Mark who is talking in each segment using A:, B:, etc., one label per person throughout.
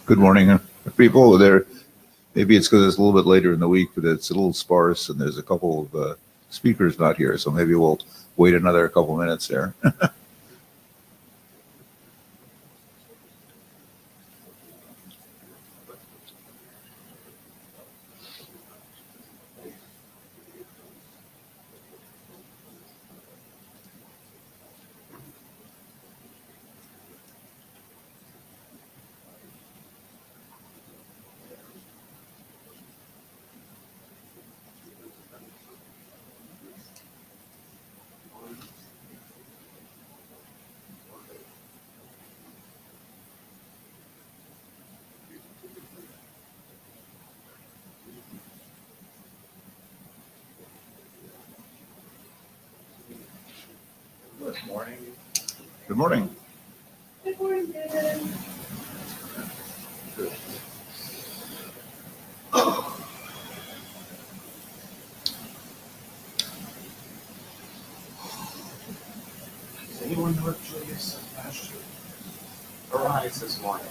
A: Good morning, people. There, maybe it's because it's a little bit later in the week, but it's a little sparse, and there's a couple of speakers not here, so maybe we'll wait another couple minutes there.
B: Good morning.
A: Good morning.
C: Good morning, David.
B: Does anyone know what Julius last year? Arise this morning.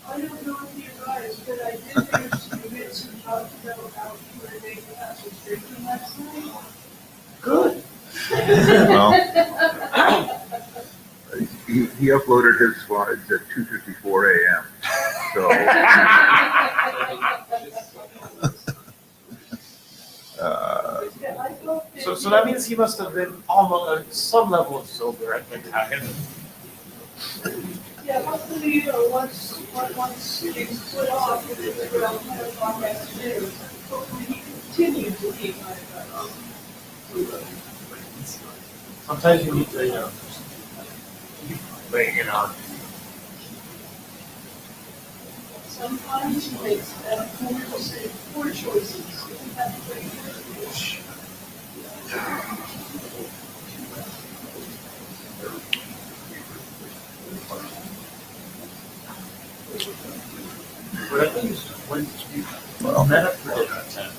C: I don't know if you guys, but I did hear some talk about where David was drinking last night.
B: Good.
A: Well, he uploaded his slides at 2:54 a.m.
B: So that means he must have been almost some level of sober at the time.
C: Yeah, hopefully, once it's put off, it is around 10 o'clock afternoon. Hopefully he continues to keep my advice.
B: Sometimes you need to, keep laying it on.
C: Sometimes he makes poor choices. You have to wait.
B: But I think when you met up for dinner at 10,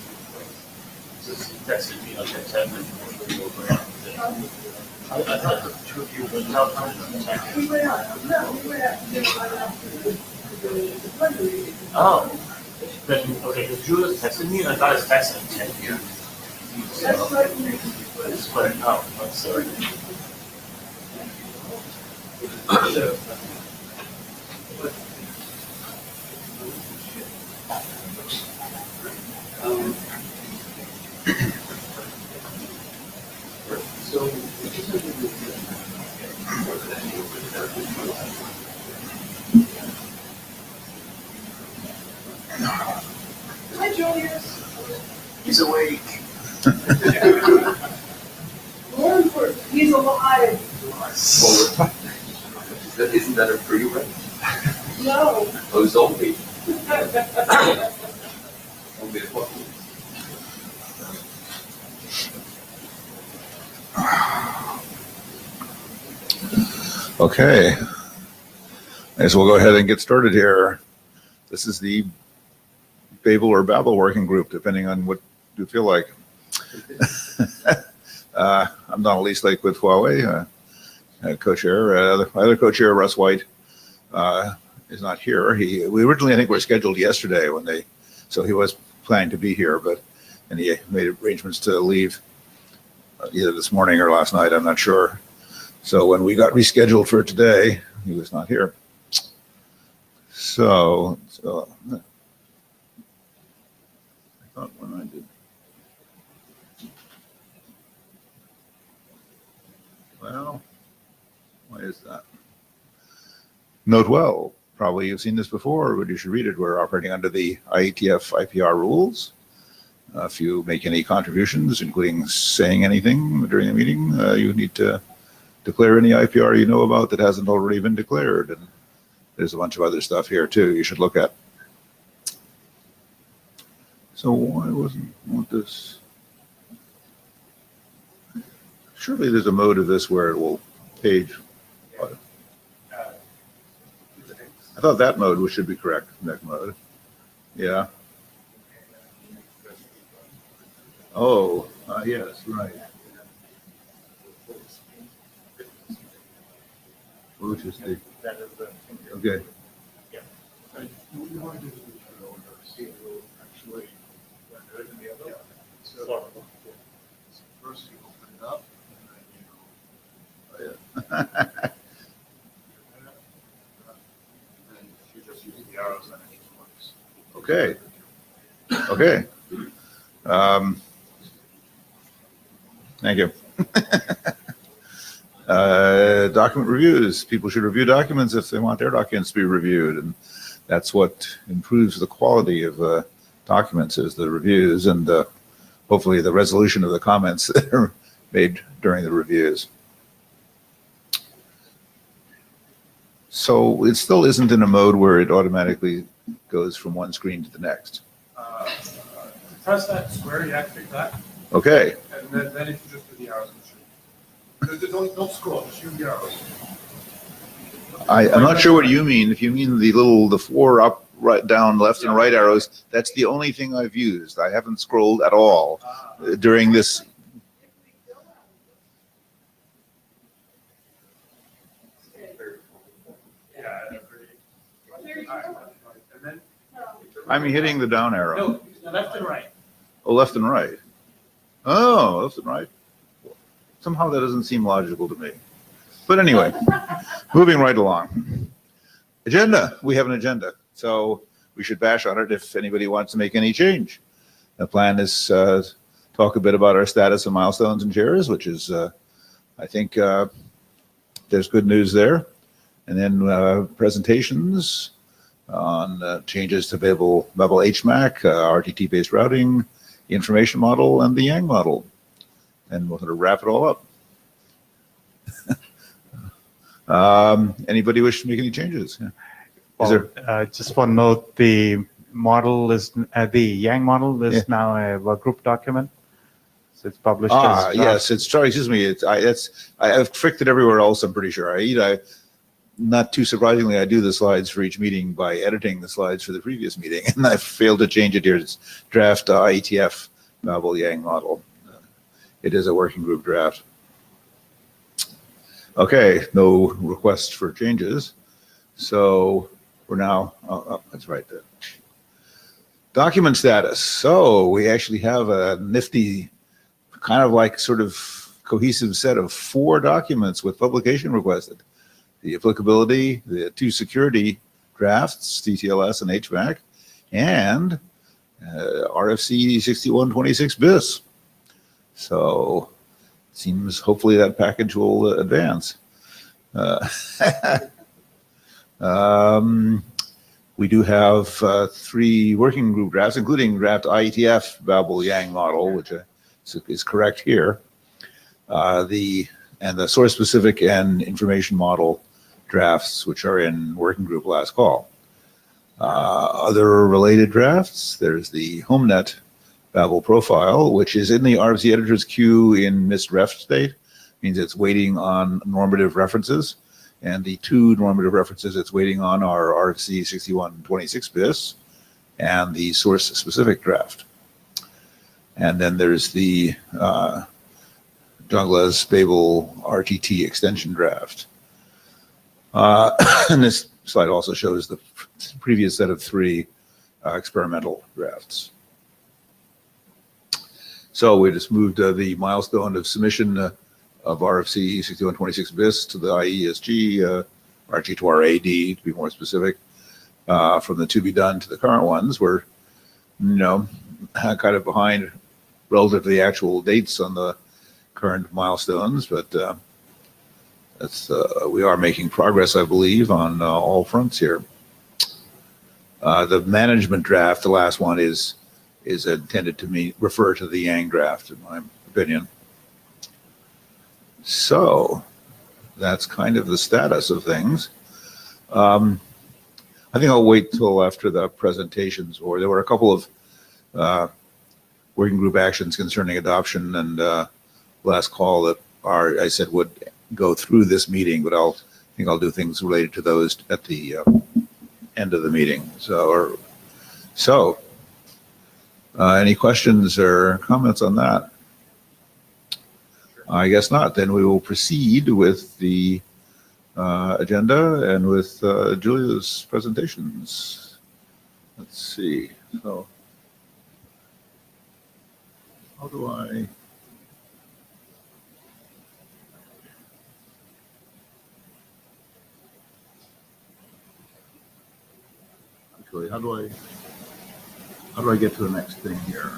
B: just texted me like at 10 before we go around. I thought the two of you would help out at 10.
C: We went out to dinner right after the fundraising.
B: Oh. Then, okay, because Julius texted me and I thought his text at 10 here.
C: That's right.
B: But, oh, I'm sorry.
C: Hi, Julius.
B: He's awake.
C: More important, he's alive.
D: Isn't that a free run?
C: No.
D: Oh, zombie. Zombie apocalypse.
A: Okay. I guess we'll go ahead and get started here. This is the Babel or Babel working group, depending on what you feel like. I'm Donald Eastlake with Huawei, co-chair. Other co-chair, Russ White, is not here. We originally, I think, were scheduled yesterday so he was planning to be here, and he made arrangements to leave either this morning or last night. I'm not sure. So when we got rescheduled for today, he was not here. So I thought when I did. Well, why is that? Note well, probably you've seen this before, but you should read it. We're operating under the IETF IPR rules. If you make any contributions, including saying anything during the meeting, you need to declare any IPR you know about that hasn't already been declared. And there's a bunch of other stuff here too you should look at. So why wasn't this? Surely there's a mode of this where it will page. I thought that mode should be correct, neck mode. Yeah. Oh, yes, right. Which is the, okay.
E: First you open it up, and then you just use the arrows and it works.
A: Okay. Okay. Thank you. Document reviews. People should review documents if they want their documents to be reviewed, and that's what improves the quality of documents is the reviews and hopefully the resolution of the comments that are made during the reviews. So it still isn't in a mode where it automatically goes from one screen to the next.
E: Press that square, you activate that,
A: Okay.
E: and then if you just do the arrows, it should. Don't scroll, just use the arrows.
A: I'm not sure what you mean. If you mean the four up, right, down, left, and right arrows, that's the only thing I've used. I haven't scrolled at all during this.
E: Yeah. And then,
A: I'm hitting the down arrow.
B: No, left and right.
A: Oh, left and right. Oh, left and right. Somehow that doesn't seem logical to me. But anyway, moving right along. Agenda. We have an agenda. So we should bash on it if anybody wants to make any change. The plan is talk a bit about our status of milestones and shares, which is, I think there's good news there. And then presentations on changes to Babel HMAC, RTT-based routing, the information model, and the Yang model. And we'll sort of wrap it all up. Anybody wish to make any changes? Yeah.
F: Well, just one note: the model is the Yang model is now a work group document, so it's published. As
A: yes, it's sorry. Excuse me. I've tricked it everywhere else. I'm pretty sure. Not too surprisingly, I do the slides for each meeting by editing the slides for the previous meeting, and I failed to change it here. It's draft IETF Babel Yang model. It is a working group draft. Okay, no requests for changes. So we're now, that's right there. Document status. So we actually have a nifty, kind of like sort of cohesive set of 4 documents with publication requested. The applicability, the 2 security drafts, TTLS and HVAC, and RFC 6126 BIS. So seems hopefully that package will advance. We do have 3 working group drafts, including draft IETF Babel Yang model, which is correct here. The source specific and information model drafts, which are in working group last call. Other related drafts, there's the HomeNet Babel profile, which is in the RFC editor's queue in misref state, means it's waiting on normative references. And the 2 normative references it's waiting on are RFC 6126 BIS and the source specific draft. And then there's the Douglas Babel RTT extension draft. And this slide also shows the previous set of 3 experimental drafts. So we just moved the milestone of submission of RFC 6126 bis to the IESG, RG to RAD, to be more specific, from the to be done to the current ones. We're, kind of behind relative to the actual dates on the current milestones, but we are making progress, I believe, on all fronts here. The management draft, the last one, is intended to refer to the Yang draft, in my opinion. So that's kind of the status of things. I think I'll wait till after the presentations, or there were a couple of working group actions concerning adoption and last call that I said would go through this meeting, but I think I'll do things related to those at the end of the meeting. So any questions or comments on that? I guess not. Then we will proceed with the agenda and with Julia's presentations. Let's see. So how do I? Actually, how do I get to the next thing here?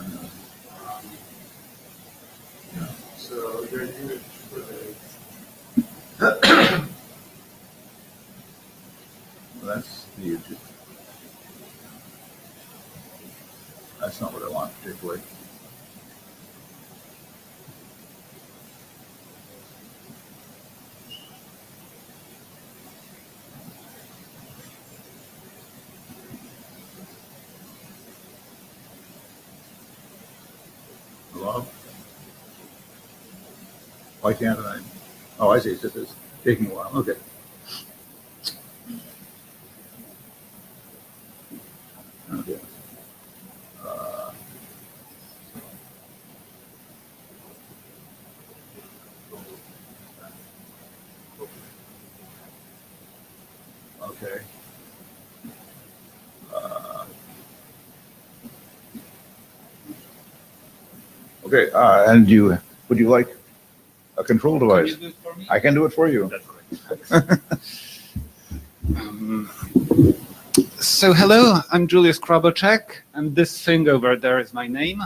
A: Yeah.
E: So your unit for
A: That's the. That's not what I want particularly. Hello? Why can't I? Oh, I see. It's just taking a while. Okay. Okay. Okay. Okay. And would you like a control device?
B: Can you do it for me?
A: I can do it for you.
B: That's great. So hello, I'm Julius Krabocek, and this thing over there is my name.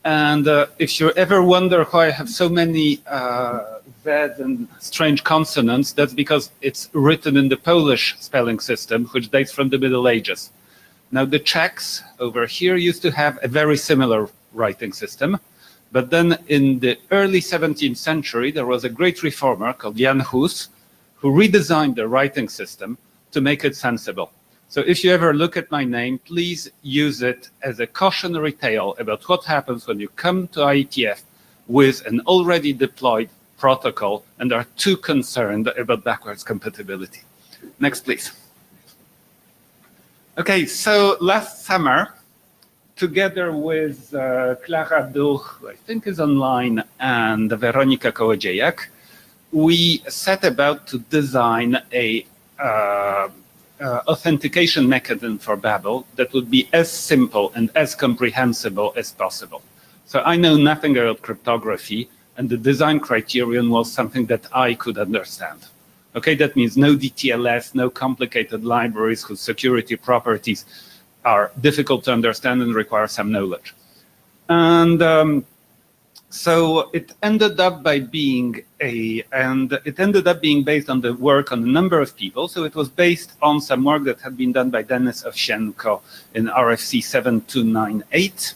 B: And if you ever wonder why I have so many Z's and strange consonants, that's because it's written in the Polish spelling system, which dates from the Middle Ages. Now the Czechs over here used to have a very similar writing system, but then in the early 17th century, there was a great reformer called Jan Hus, who redesigned the writing system to make it sensible. So if you ever look at my name, please use it as a cautionary tale about what happens when you come to IETF with an already deployed protocol and are too concerned about backwards compatibility. Next, please. Okay, so last summer, together with Klara Duch, who I think is online, and Weronika Kołodziejak, we set about to design a authentication mechanism for Babel that would be as simple and as comprehensible as possible. So I know nothing about cryptography, and the design criterion was something that I could understand. Okay, that means no DTLS, no complicated libraries whose security properties are difficult to understand and require some knowledge. And so it ended up being based on the work on a number of people. So it was based on some work that had been done by Denis Owsienko in RFC 7298.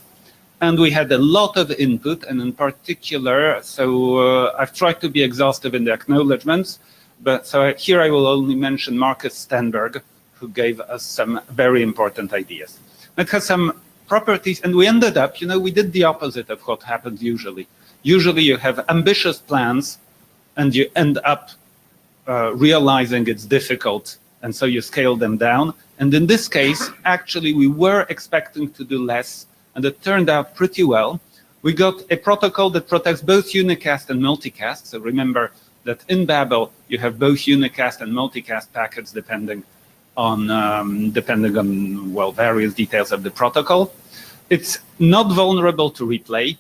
B: And we had a lot of input, and in particular, so I've tried to be exhaustive in the acknowledgements, but so here I will only mention Marcus Stenberg, who gave us some very important ideas. It has some properties, and we ended up, we did the opposite of what happens usually. Usually you have ambitious plans and you end up realizing it's difficult, and so you scale them down. And in this case, actually, we were expecting to do less, and it turned out pretty well. We got a protocol that protects both unicast and multicast. So remember that in Babel, you have both unicast and multicast packets depending on various details of the protocol. It's not vulnerable to replay.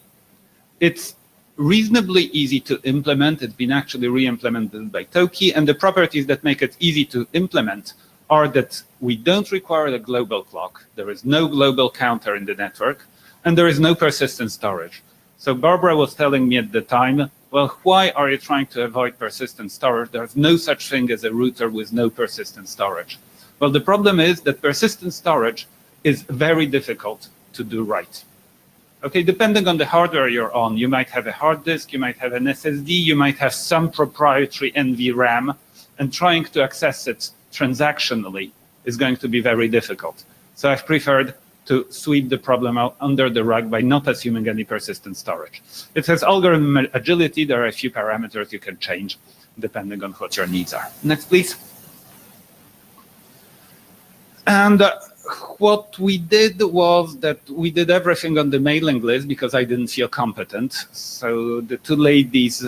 B: It's
G: reasonably easy to implement. It's been actually re-implemented by Toki, and the properties that make it easy to implement are that we don't require a global clock, there is no global counter in the network, and there is no persistent storage. So Barbara was telling me at the time, well, why are you trying to avoid persistent storage? There's no such thing as a router with no persistent storage. Well, the problem is that persistent storage is very difficult to do right. Okay, depending on the hardware you're on, you might have a hard disk, you might have an SSD, you might have some proprietary NVRAM, and trying to access it transactionally is going to be very difficult. So I've preferred to sweep the problem out under the rug by not assuming any persistent storage. It has algorithm agility. There are a few parameters you can change depending on what your needs are. Next, please. And what we did was that we did everything on the mailing list because I didn't feel competent. So the two ladies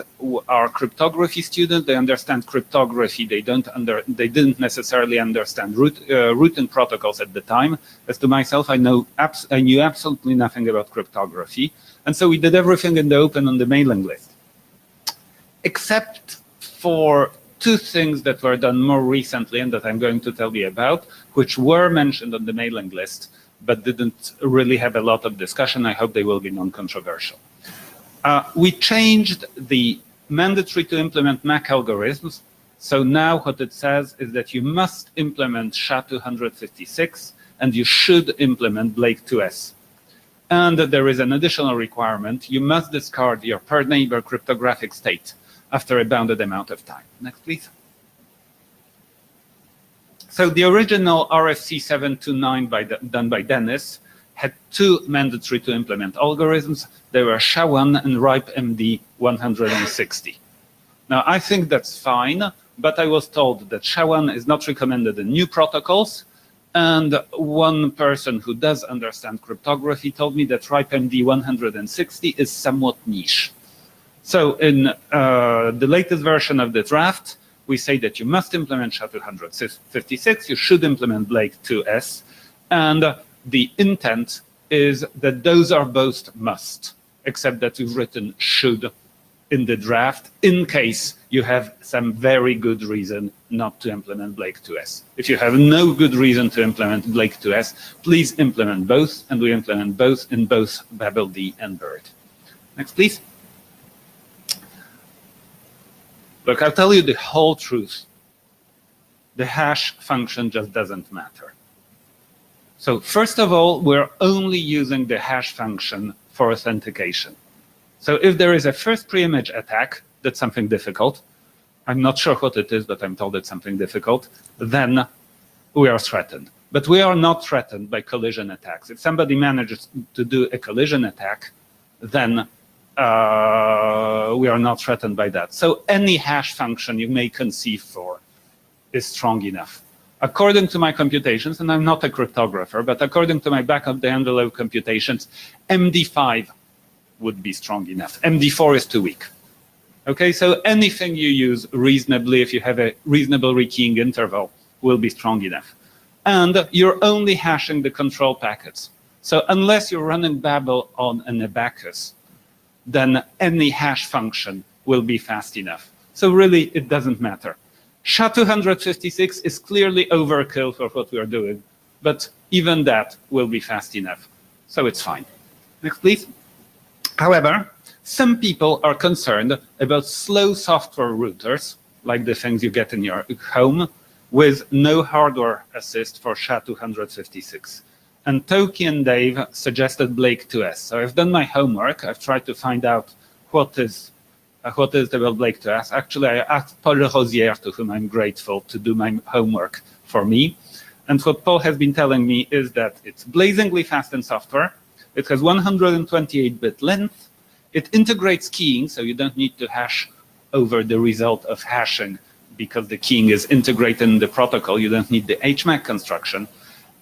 G: are cryptography students. They understand cryptography. They didn't necessarily understand routing protocols at the time. As to myself, I knew absolutely nothing about cryptography. And so we did everything in the open on the mailing list, except for two things that were done more recently and that I'm going to tell you about, which were mentioned on the mailing list, but didn't really have a lot of discussion. I hope they will be non-controversial. We changed the mandatory to implement MAC algorithms. So now what it says is that you must implement SHA-256 and you should implement Blake2S. And there is an additional requirement. You must discard your per neighbor cryptographic state after a bounded amount of time. Next, please. So the original RFC 729 done by Dennis had two mandatory to implement algorithms. They were SHA-1 and RIPE-MD 160. Now, I think that's fine, but I was told that SHA-1 is not recommended in new protocols. And one person who does understand cryptography told me that RIPE-MD 160 is somewhat niche. So in the latest version of the draft, we say that you must implement SHA-256, you should implement Blake2S, and the intent is that those are both must, except that you've written should in the draft in case you have some very good reason not to implement Blake2S. If you have no good reason to implement Blake2S, please implement both, and we implement both in both BABEL-D and BIRD. Next, please. Look, I'll tell you the whole truth. The hash function just doesn't matter. So first of all, we're only using the hash function for authentication. So if there is a first pre-image attack, that's something difficult. I'm not sure what it is, but I'm told it's something difficult. Then we are threatened. But we are not threatened by collision attacks. If somebody manages to do a collision attack, then we are not threatened by that. So any hash function you may conceive for is strong enough. According to my computations, and I'm not a cryptographer, but according to my back-of-the-envelope computations, MD5 would be strong enough. MD4 is too weak. Okay, so anything you use reasonably, if you have a reasonable rekeying interval, will be strong enough. And you're only hashing the control packets. So unless you're running Babel on an abacus, then any hash function will be fast enough. So really, it doesn't matter. SHA-256 is clearly overkill for what we are doing, but even that will be fast enough. So it's fine. Next, please. However, some people are concerned about slow software routers, like the things you get in your home, with no hardware assist for SHA-256. And Toki and Dave suggested Blake2S. So I've done my homework. I've tried to find out what is about Blake2S. Actually, I asked Paul Rosier, to whom I'm grateful, to do my homework for me. And what Paul has been telling me is that it's blazingly fast in software. It has 128-bit length. It integrates keying, so you don't need to hash over the result of hashing because the keying is integrated in the protocol. You don't need the HMAC construction.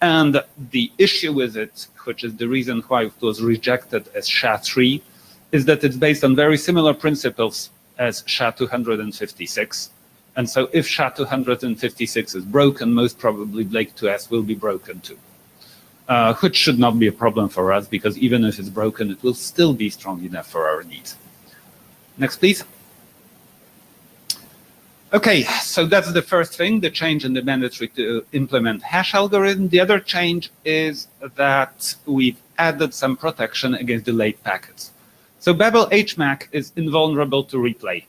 G: And the issue with it, which is the reason why it was rejected as SHA-3, is that it's based on very similar principles as SHA-256. And so if SHA-256 is broken, most probably Blake2S will be broken too, which should not be a problem for us, because even if it's broken, it will still be strong enough for our needs. Next, please. Okay, so that's the first thing, the change in the mandatory to implement hash algorithm. The other change is that we've added some protection against delayed packets. So Babel HMAC is invulnerable to replay.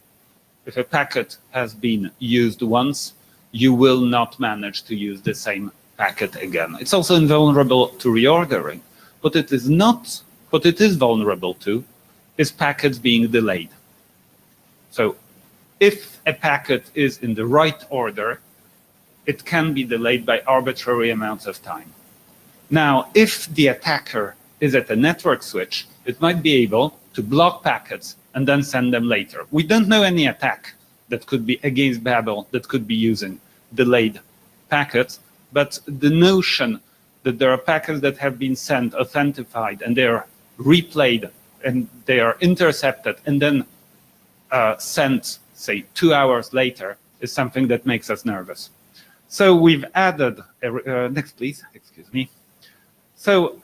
G: If a packet has been used once, you will not manage to use the same packet again. It's also invulnerable to reordering. What it is vulnerable to is packets being delayed. So if a packet is in the right order, it can be delayed by arbitrary amounts of time. Now, if the attacker is at a network switch, it might be able to block packets and then send them later. We don't know any attack that could be against Babel that could be using delayed packets, but the notion that there are packets that have been sent, authenticated, and they are replayed, and they are intercepted, and then sent, say, 2 hours later, is something that makes us nervous. So we've added, next please, excuse me. So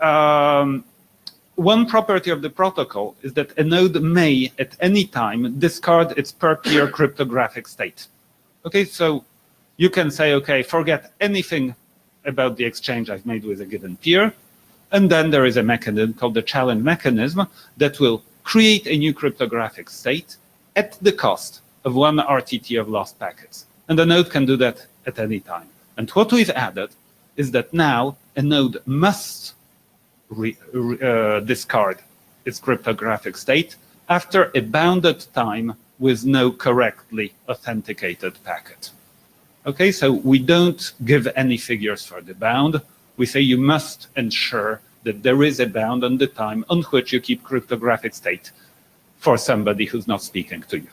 G: one property of the protocol is that a node may, at any time, discard its per-peer cryptographic state. Okay, so you can say, okay, forget anything about the exchange I've made with a given peer, and then there is a mechanism called the challenge mechanism that will create a new cryptographic state at the cost of 1 RTT of lost packets. And the node can do that at any time. And what we've added is that now a node must discard its cryptographic state after a bounded time with no correctly authenticated packet. Okay, so we don't give any figures for the bound. We say you must ensure that there is a bound on the time on which you keep cryptographic state for somebody who's not speaking to you.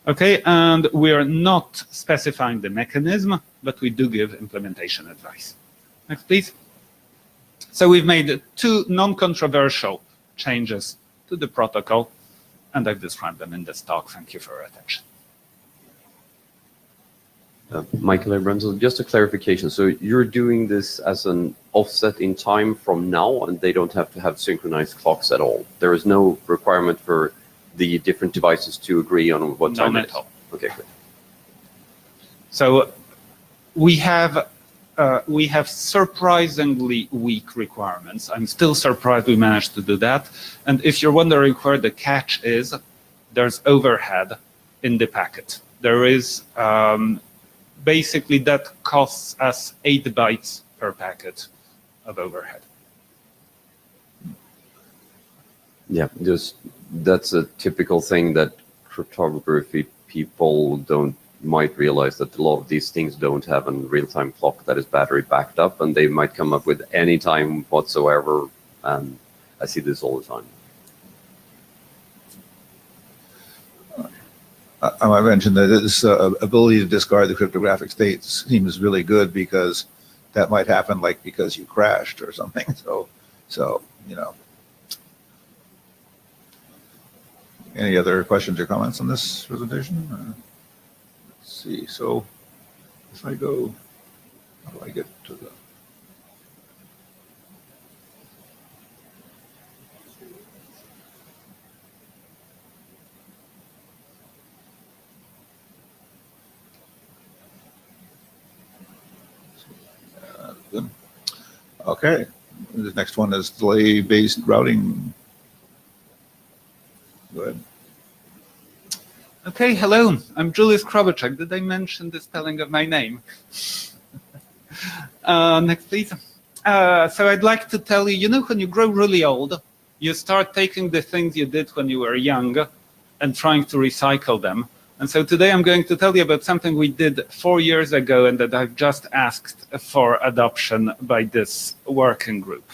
G: Okay, and we are not specifying the mechanism, but we do give implementation advice. Next, please. So we've made 2 non-controversial changes to the protocol, and I've described them in this talk. Thank you for your attention.
H: Michael Abramson, just a clarification. So you're doing this as an offset in time from now, and they don't have to have synchronized clocks at all. There is no requirement for the different devices to agree on what time it is.
G: None at all.
H: Okay, good.
G: So we have surprisingly weak requirements. I'm still surprised we managed to do that. And if you're wondering where the catch is, there's overhead in the packet. There is basically that costs us 8 bytes per packet of overhead.
H: Yeah, that's a typical thing that cryptography people might realize, that a lot of these things don't have a real-time clock that is battery backed up, and they might come up with any time whatsoever. And I see this all the time.
A: I might mention that this ability to discard the cryptographic state seems really good, because that might happen like because you crashed or something. So you know. Any other questions or comments on this presentation? Let's see. So if I go, how do I get to the? Good. Okay. The next one is delay-based routing. Go ahead.
G: Okay, hello. I'm Julius Krobachek. Did I mention the spelling of my name? Next, please. So I'd like to tell you, when you grow really old, you start taking the things you did when you were young and trying to recycle them. And so today I'm going to tell you about something we did 4 years ago and that I've just asked for adoption by this working group.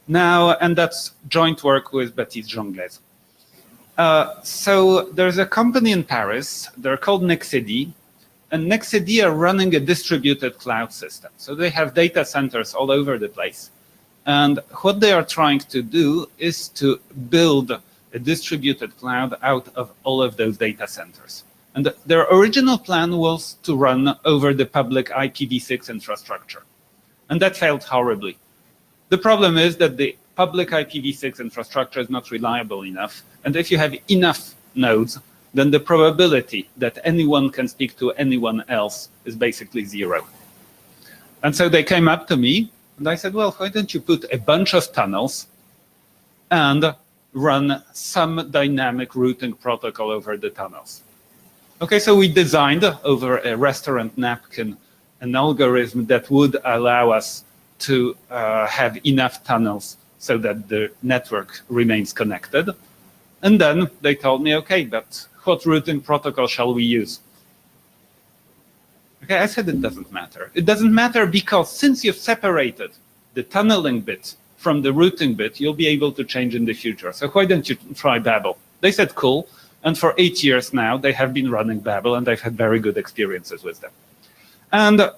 G: Now, and that's joint work with Baptiste Jongles. So there's a company in Paris, they're called Nexedi, and Nexedi are running a distributed cloud system. So they have data centers all over the place. And what they are trying to do is to build a distributed cloud out of all of those data centers. And their original plan was to run over the public IPv6 infrastructure. And that failed horribly. The problem is that the public IPv6 infrastructure is not reliable enough. And if you have enough nodes, then the probability that anyone can speak to anyone else is basically 0. And so they came up to me, and I said, well, why don't you put a bunch of tunnels and run some dynamic routing protocol over the tunnels? Okay, so we designed over a restaurant napkin an algorithm that would allow us to have enough tunnels so that the network remains connected. And then they told me, okay, but what routing protocol shall we use? Okay, I said it doesn't matter. It doesn't matter because since you've separated the tunneling bit from the routing bit, you'll be able to change in the future. So why don't you try Babel? They said, cool. And for 8 years now, they have been running Babel, and they've had very good experiences with them. And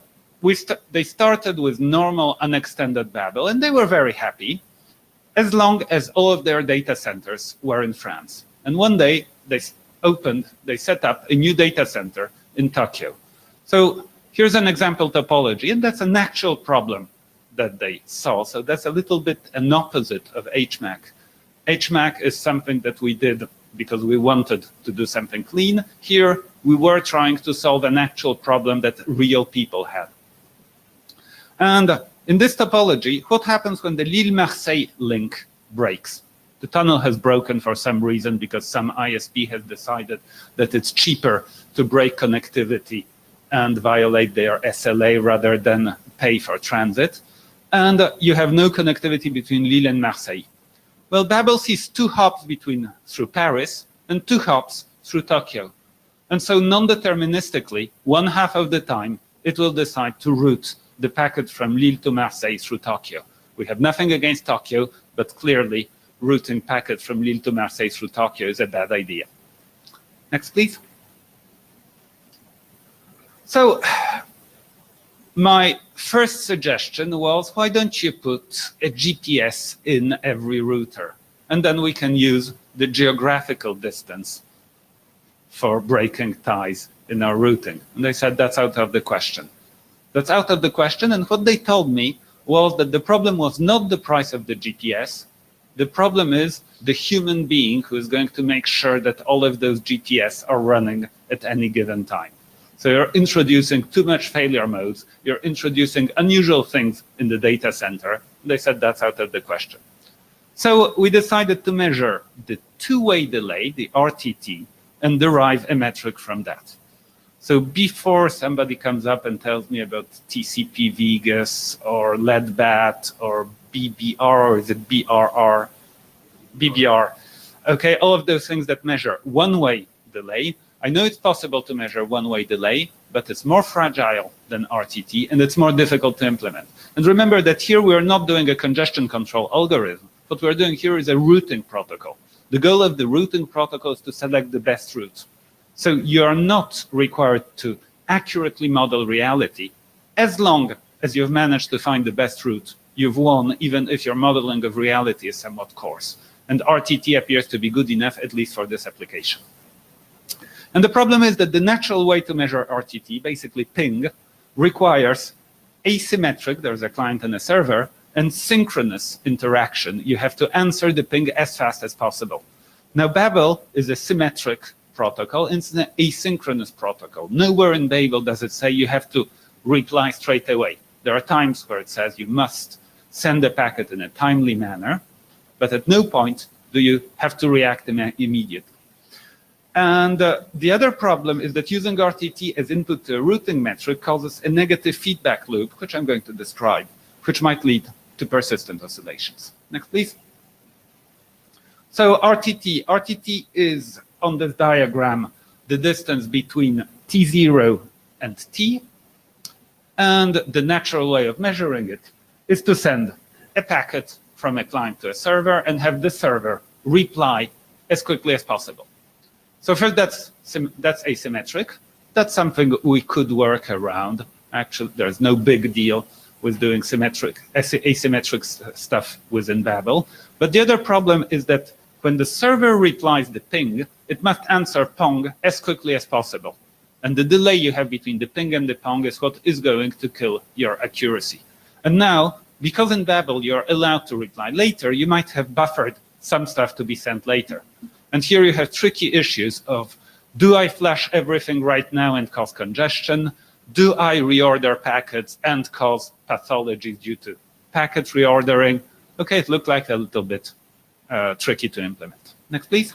G: they started with normal unextended Babel, and they were very happy as long as all of their data centers were in France. And one day, they set up a new data center in Tokyo. So here's an example topology, and that's an actual problem that they saw. So that's a little bit an opposite of HMAC. HMAC is something that we did because we wanted to do something clean. Here, we were trying to solve an actual problem that real people had. And in this topology, what happens when the Lille-Marseille link breaks? The tunnel has broken for some reason because some ISP has decided that it's cheaper to break connectivity and violate their SLA rather than pay for transit. And you have no connectivity between Lille and Marseille. Well, Babel sees 2 hops through Paris and 2 hops through Tokyo. And so non-deterministically, 1/2 of the time, it will decide to route the packet from Lille to Marseille through Tokyo. We have nothing against Tokyo, but clearly routing packets from Lille to Marseille through Tokyo is a bad idea. Next, please. So my first suggestion was, why don't you put a GPS in every router? And then we can use the geographical distance for breaking ties in our routing. And they said, that's out of the question. That's out of the question. And what they told me was that the problem was not the price of the GPS. The problem is the human being who is going to make sure that all of those GPS are running at any given time. So you're introducing too much failure modes. You're introducing unusual things in the data center. They said that's out of the question. So we decided to measure the two-way delay, the RTT, and derive a metric from that. So before somebody comes up and tells me about TCP Vegas or LEDBAT or BBR, or is it BRR? BBR. Okay, all of those things that measure one-way delay. I know it's possible to measure one-way delay, but it's more fragile than RTT, and it's more difficult to implement. And remember that here we are not doing a congestion control algorithm. What we're doing here is a routing protocol. The goal of the routing protocol is to select the best route. So you are not required to accurately model reality. As long as you've managed to find the best route, you've won, even if your modeling of reality is somewhat coarse. And RTT appears to be good enough, at least for this application. And the problem is that the natural way to measure RTT, basically ping, requires asymmetric, there's a client and a server, and synchronous interaction. You have to answer the ping as fast as possible. Now, Babel is a symmetric protocol, it's an asynchronous protocol. Nowhere in Babel does it say you have to reply straight away. There are times where it says you must send a packet in a timely manner, but at no point do you have to react immediately. And the other problem is that using RTT as input to a routing metric causes a negative feedback loop, which I'm going to describe, which might lead to persistent oscillations. Next, please. So RTT is, on this diagram, the distance between T0 and T. And the natural way of measuring it is to send a packet from a client to a server and have the server reply as quickly as possible. So first, that's asymmetric. That's something we could work around. Actually, there's no big deal with doing asymmetric stuff within Babel. But the other problem is that when the server replies the ping, it must answer pong as quickly as possible. And the delay you have between the ping and the pong is what is going to kill your accuracy. And now, because in Babel you're allowed to reply later, you might have buffered some stuff to be sent later. And here you have tricky issues of, do I flash everything right now and cause congestion? Do I reorder packets and cause pathology due to packet reordering? Okay, it looked like a little bit tricky to implement. Next, please.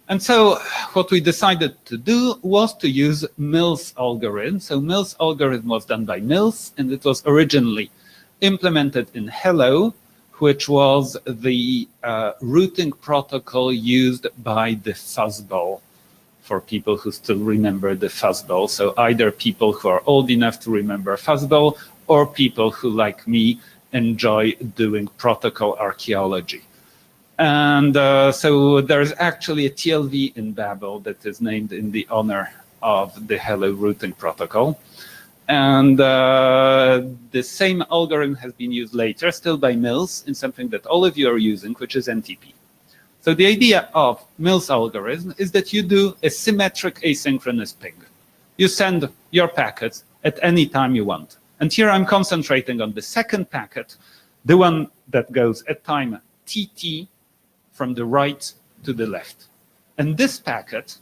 G: And so what we decided to do was to use Mills' algorithm. So Mills' algorithm was done by Mills, and it was originally implemented in Hello, which was the routing protocol used by the fuzzball, for people who still remember the fuzzball. So either people who are old enough to remember fuzzball, or people who, like me, enjoy doing protocol archaeology. And so there's actually a TLV in Babel that is named in the honor of the Hello routing protocol. And the same algorithm has been used later, still by Mills, in something that all of you are using, which is NTP. So the idea of Mills' algorithm is that you do a symmetric asynchronous ping. You send your packets at any time you want. And here I'm concentrating on the second packet, the one that goes at time TT from the right to the left. And this packet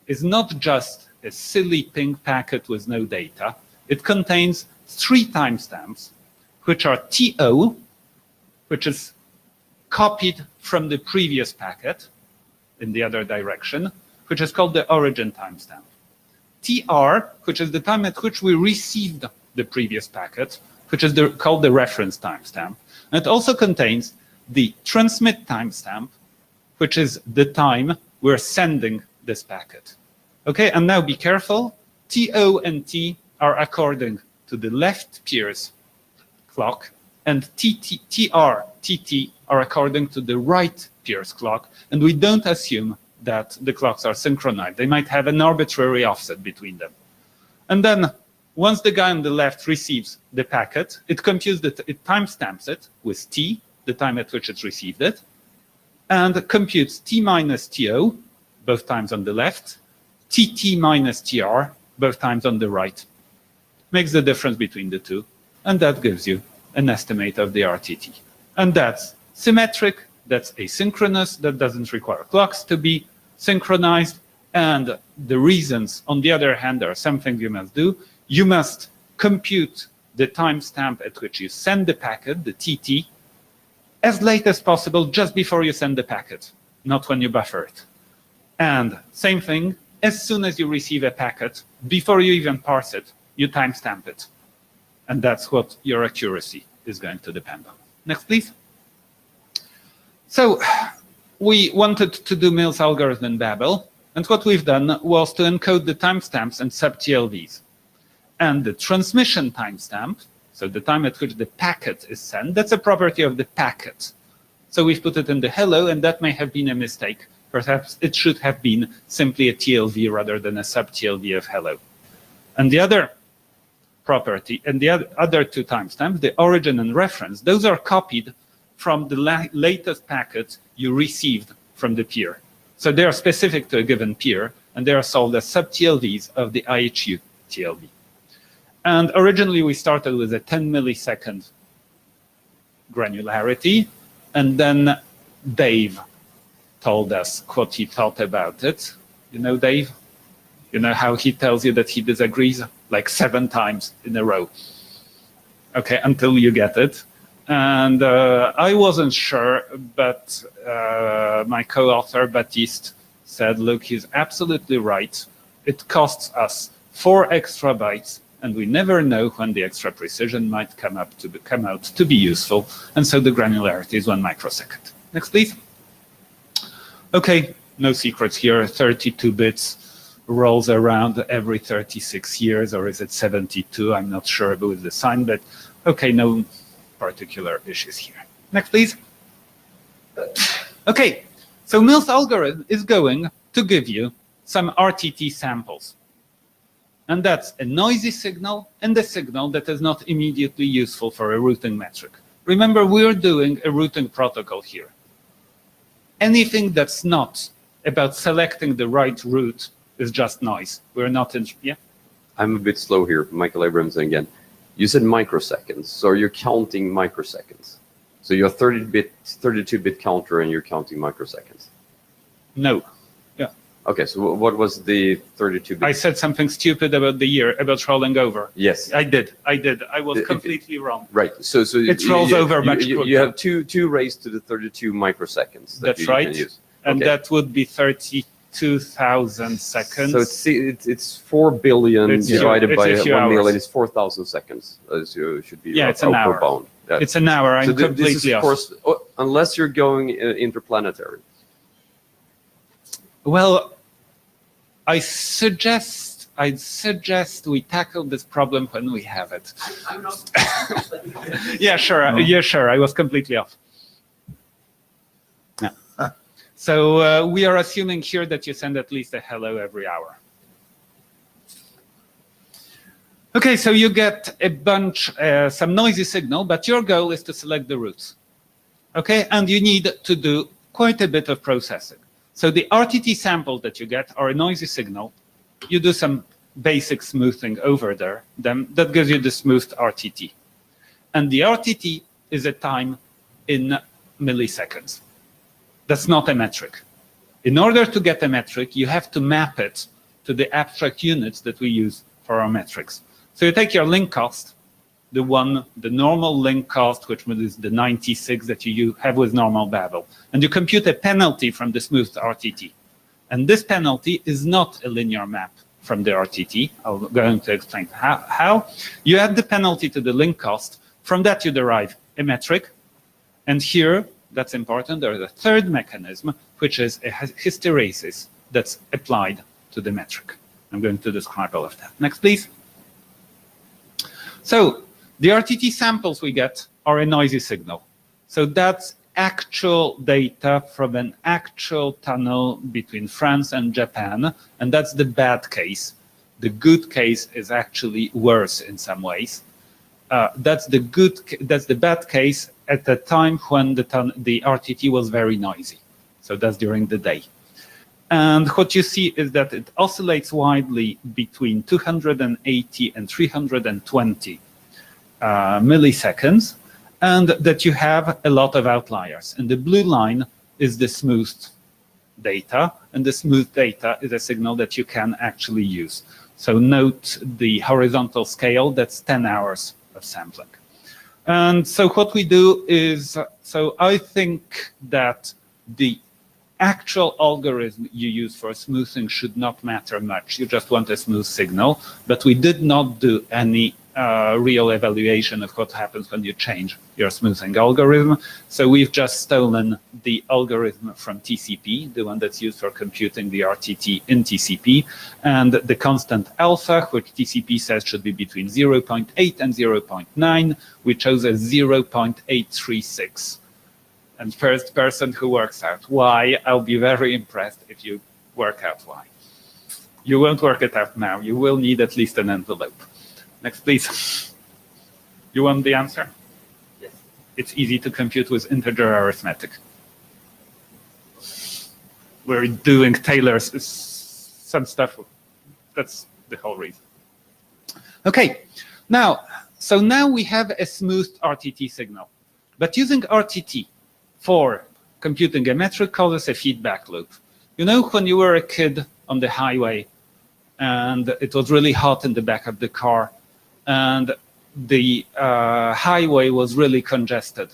G: is not just a silly ping packet with no data. It contains 3 timestamps, which are TO, which is copied from the previous packet in the other direction, which is called the origin timestamp. TR, which is the time at which we received the previous packet, which is called the reference timestamp. And it also contains the transmit timestamp, which is the time we're sending this packet. Okay, and now be careful. TO and T are according to the left peer's clock, and TR, TT are according to the right peer's clock, and we don't assume that the clocks are synchronized. They might have an arbitrary offset between them. And then once the guy on the left receives the packet, it computes it timestamps it with T, the time at which it received it, and computes T minus TO, both times on the left, TT minus TR, both times on the right. Makes the difference between the two, and that gives you an estimate of the RTT. And that's symmetric, that's asynchronous, that doesn't require clocks to be synchronized, and the reasons, on the other hand, are something you must do. You must compute the timestamp at which you send the packet, the TT, as late as possible, just before you send the packet, not when you buffer it. And same thing, as soon as you receive a packet, before you even parse it, you timestamp it. And that's what your accuracy is going to depend on. Next, please. So we wanted to do Mills' algorithm in Babel, and what we've done was to encode the timestamps and sub-TLVs. And the transmission timestamp, so the time at which the packet is sent, that's a property of the packet. So we've put it in the hello, and that may have been a mistake. Perhaps it should have been simply a TLV rather than a sub-TLV of hello. And the other property, and the other 2 timestamps, the origin and reference, those are copied from the latest packet you received from the peer. So they are specific to a given peer, and they are solved as sub-TLVs of the IHU TLV. And originally we started with a 10 millisecond granularity, and then Dave told us what he thought about it. You know Dave? You know how he tells you that he disagrees like 7 times in a row. Okay, until you get it. And I wasn't sure, but my co-author, Baptiste, said, look, he's absolutely right. It costs us 4 extra bytes, and we never know when the extra precision might come out to be useful. And so the granularity is 1 microsecond. Next, please. Okay, no secrets here. 32 bits rolls around every 36 years, or is it 72? I'm not sure with the sign, but okay, no particular issues here. Next, please. Okay, so Mills' algorithm is going to give you some RTT samples. And that's a noisy signal and a signal that is not immediately useful for a routing metric. Remember, we're doing a routing protocol here. Anything that's not about selecting the right route is just noise. We're not in, yeah?
H: I'm a bit slow here, Michael Abramson again. You said microseconds, so you're counting microseconds. So you're 32-bit counter and you're counting microseconds.
G: No.
H: Okay, so what was the 32-bit?
G: I said something stupid about the year, about rolling over.
H: Yes.
G: I did. I was completely wrong.
H: Right. So
G: It rolls over much
H: you
G: quicker.
H: have two raised to the 32 microseconds.
G: That's
H: you
G: right.
H: Can use.
G: And
H: Okay.
G: that would be 32,000 seconds.
H: So it's 4 billion
G: It's
H: divided
G: it's
H: by
G: a few
H: 1 million
G: hours.
H: is 4,000 seconds. So it should be
G: Yeah, it's an
H: upper
G: hour.
H: bound. Yeah.
G: It's an hour. I'm
H: So this
G: completely
H: is,
G: off.
H: of course, unless you're going interplanetary.
G: Well, I'd suggest we tackle this problem when we have it.
D: I'm not.
G: Yeah, sure. Yeah, sure. I was completely off. Yeah. So we are assuming here that you send at least a hello every hour. Okay, so you get a bunch, some noisy signal, but your goal is to select the routes. Okay, and you need to do quite a bit of processing. So the RTT samples that you get are a noisy signal. You do some basic smoothing over there, then that gives you the smoothed RTT. And the RTT is a time in milliseconds. That's not a metric. In order to get a metric, you have to map it to the abstract units that we use for our metrics. So you take your link cost, the normal link cost, which is the 96 that you have with normal Babel, and you compute a penalty from the smoothed RTT. And this penalty is not a linear map from the RTT. I'm going to explain how. You add the penalty to the link cost. From that, you derive a metric. And here, that's important, there's a third mechanism, which is a hysteresis that's applied to the metric. I'm going to describe all of that. Next, please. So the RTT samples we get are a noisy signal. So that's actual data from an actual tunnel between France and Japan, and that's the bad case. The good case is actually worse in some ways. That's the bad case at the time when the RTT was very noisy. So that's during the day. And what you see is that it oscillates widely between 280 and 320 milliseconds, and that you have a lot of outliers. And the blue line is the smoothed data, and the smooth data is a signal that you can actually use. So note the horizontal scale, that's 10 hours of sampling. And so what we do is, so I think that the actual algorithm you use for smoothing should not matter much. You just want a smooth signal, but we did not do any real evaluation of what happens when you change your smoothing algorithm. So we've just stolen the algorithm from TCP, the one that's used for computing the RTT in TCP, and the constant alpha, which TCP says should be between 0.8 and 0.9. We chose a 0.836. And first person who works out why, I'll be very impressed if you work out why. You won't work it out now. You will need at least an envelope. Next, please. You want the answer?
D: Yes.
G: It's easy to compute with integer arithmetic. We're doing Taylor's some stuff. That's the whole reason. Okay, now we have a smoothed RTT signal. But using RTT for computing a metric causes a feedback loop. You know, when you were a kid on the highway and it was really hot in the back of the car and the highway was really congested.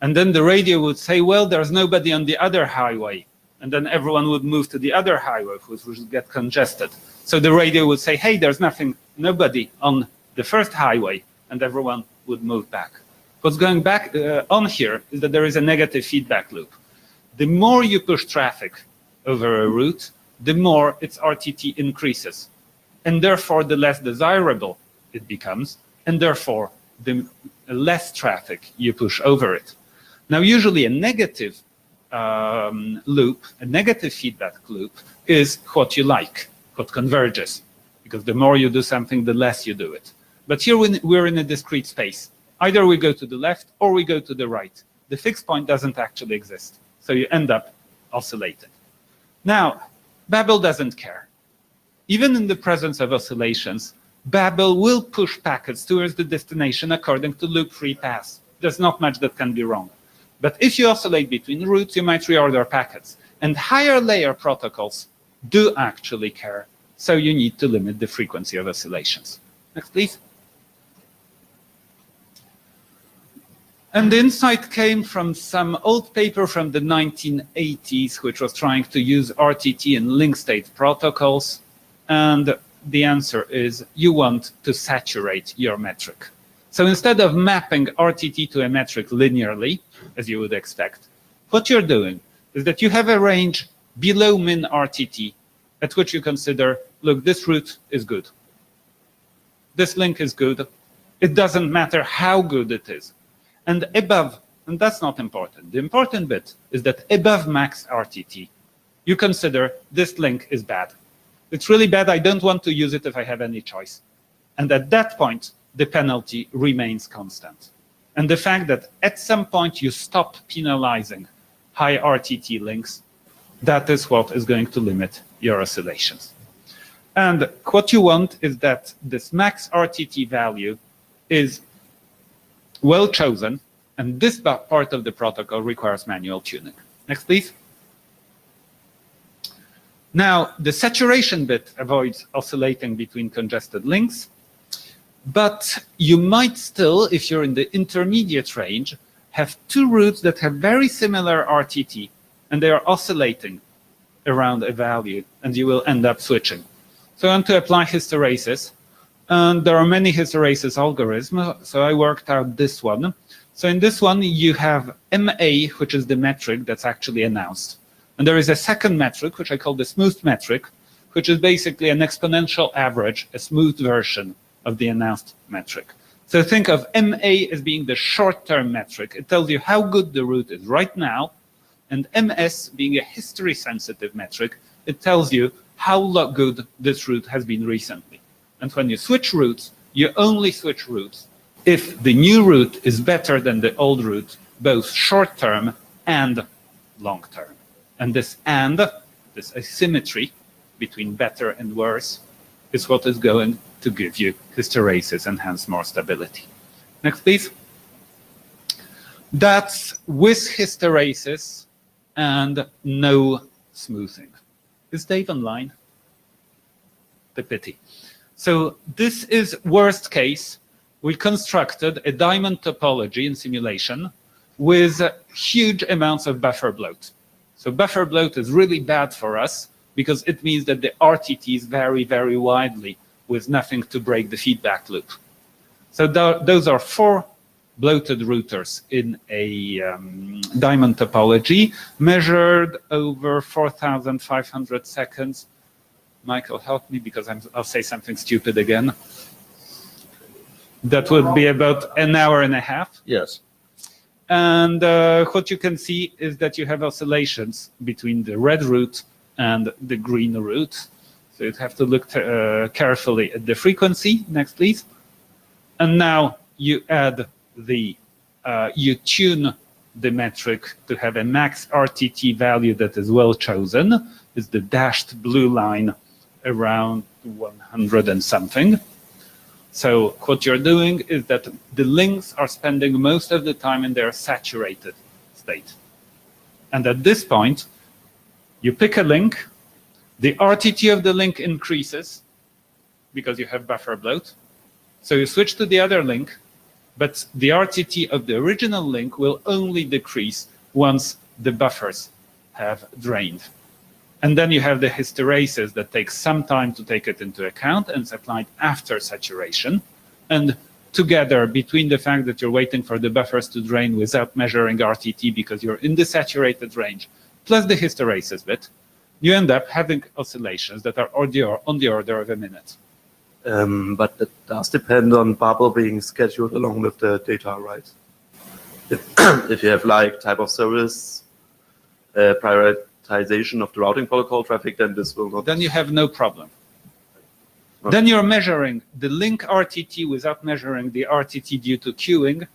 G: And then the radio would say, well, there's nobody on the other highway. And then everyone would move to the other highway, which would get congested. So the radio would say, hey, there's nobody on the first highway, and everyone would move back. What's going back on here is that there is a negative feedback loop. The more you push traffic over a route, the more its RTT increases. And therefore, the less desirable it becomes, and therefore, the less traffic you push over it. Now, usually a negative loop, a negative feedback loop, is what you like, what converges. Because the more you do something, the less you do it. But here we're in a discrete space. Either we go to the left or we go to the right. The fixed point doesn't actually exist. So you end up oscillating. Now, Babel doesn't care. Even in the presence of oscillations, Babel will push packets towards the destination according to loop-free paths. There's not much that can be wrong. But if you oscillate between routes, you might reorder packets. And higher layer protocols do actually care. So you need to limit the frequency of oscillations. Next, please. And the insight came from some old paper from the 1980s, which was trying to use RTT and link state protocols. And the answer is you want to saturate your metric. So instead of mapping RTT to a metric linearly, as you would expect, what you're doing is that you have a range below min RTT at which you consider, look, this route is good. This link is good. It doesn't matter how good it is. And above, and that's not important. The important bit is that above max RTT, you consider this link is bad. It's really bad. I don't want to use it if I have any choice. And at that point, the penalty remains constant. And the fact that at some point you stop penalizing high RTT links, that is what is going to limit your oscillations. And what you want is that this max RTT value is well chosen, and this part of the protocol requires manual tuning. Next, please. Now, the saturation bit avoids oscillating between congested links, but you might still, if you're in the intermediate range, have two routes that have very similar RTT, and they are oscillating around a value, and you will end up switching. So I want to apply hysteresis, and there are many hysteresis algorithms, so I worked out this one. So in this one, you have MA, which is the metric that's actually announced. And there is a second metric, which I call the smooth metric, which is basically an exponential average, a smooth version of the announced metric. So think of MA as being the short-term metric. It tells you how good the route is right now, and MS being a history-sensitive metric, it tells you how good this route has been recently. And when you switch routes, you only switch routes if the new route is better than the old route, both short-term and long-term. And this asymmetry between better and worse is what is going to give you hysteresis and hence more stability. Next, please. That's with hysteresis and no smoothing. Is Dave online? The pity. So this is worst case. We constructed a diamond topology in simulation with huge amounts of buffer bloat. So buffer bloat is really bad for us because it means that the RTTs vary very widely with nothing to break the feedback loop. So those are 4 bloated routers in a diamond topology measured over 4,500 seconds. Michael, help me because I'll say something stupid again. That would be about an hour and a half.
A: Yes.
G: And what you can see is that you have oscillations between the red route and the green route. So you'd have to look carefully at the frequency. Next, please. And now you add you tune the metric to have a max RTT value that is well chosen. It's the dashed blue line around 100 and something. So what you're doing is that the links are spending most of the time in their saturated state. And at this point, you pick a link, the RTT of the link increases because you have buffer bloat. So you switch to the other link, but the RTT of the original link will only decrease once the buffers have drained. And then you have the hysteresis that takes some time to take it into account and it's applied after saturation. And together, between the fact that you're waiting for the buffers to drain without measuring RTT because you're in the saturated range, plus the hysteresis bit, you end up having oscillations that are on the order of a minute.
I: But that does depend on Babel being scheduled along with the data, right? If you have like type of service prioritization of the routing protocol traffic, then this will not.
G: Then you have no problem.
I: Okay.
G: Then you're measuring the link RTT without measuring the RTT due to queuing,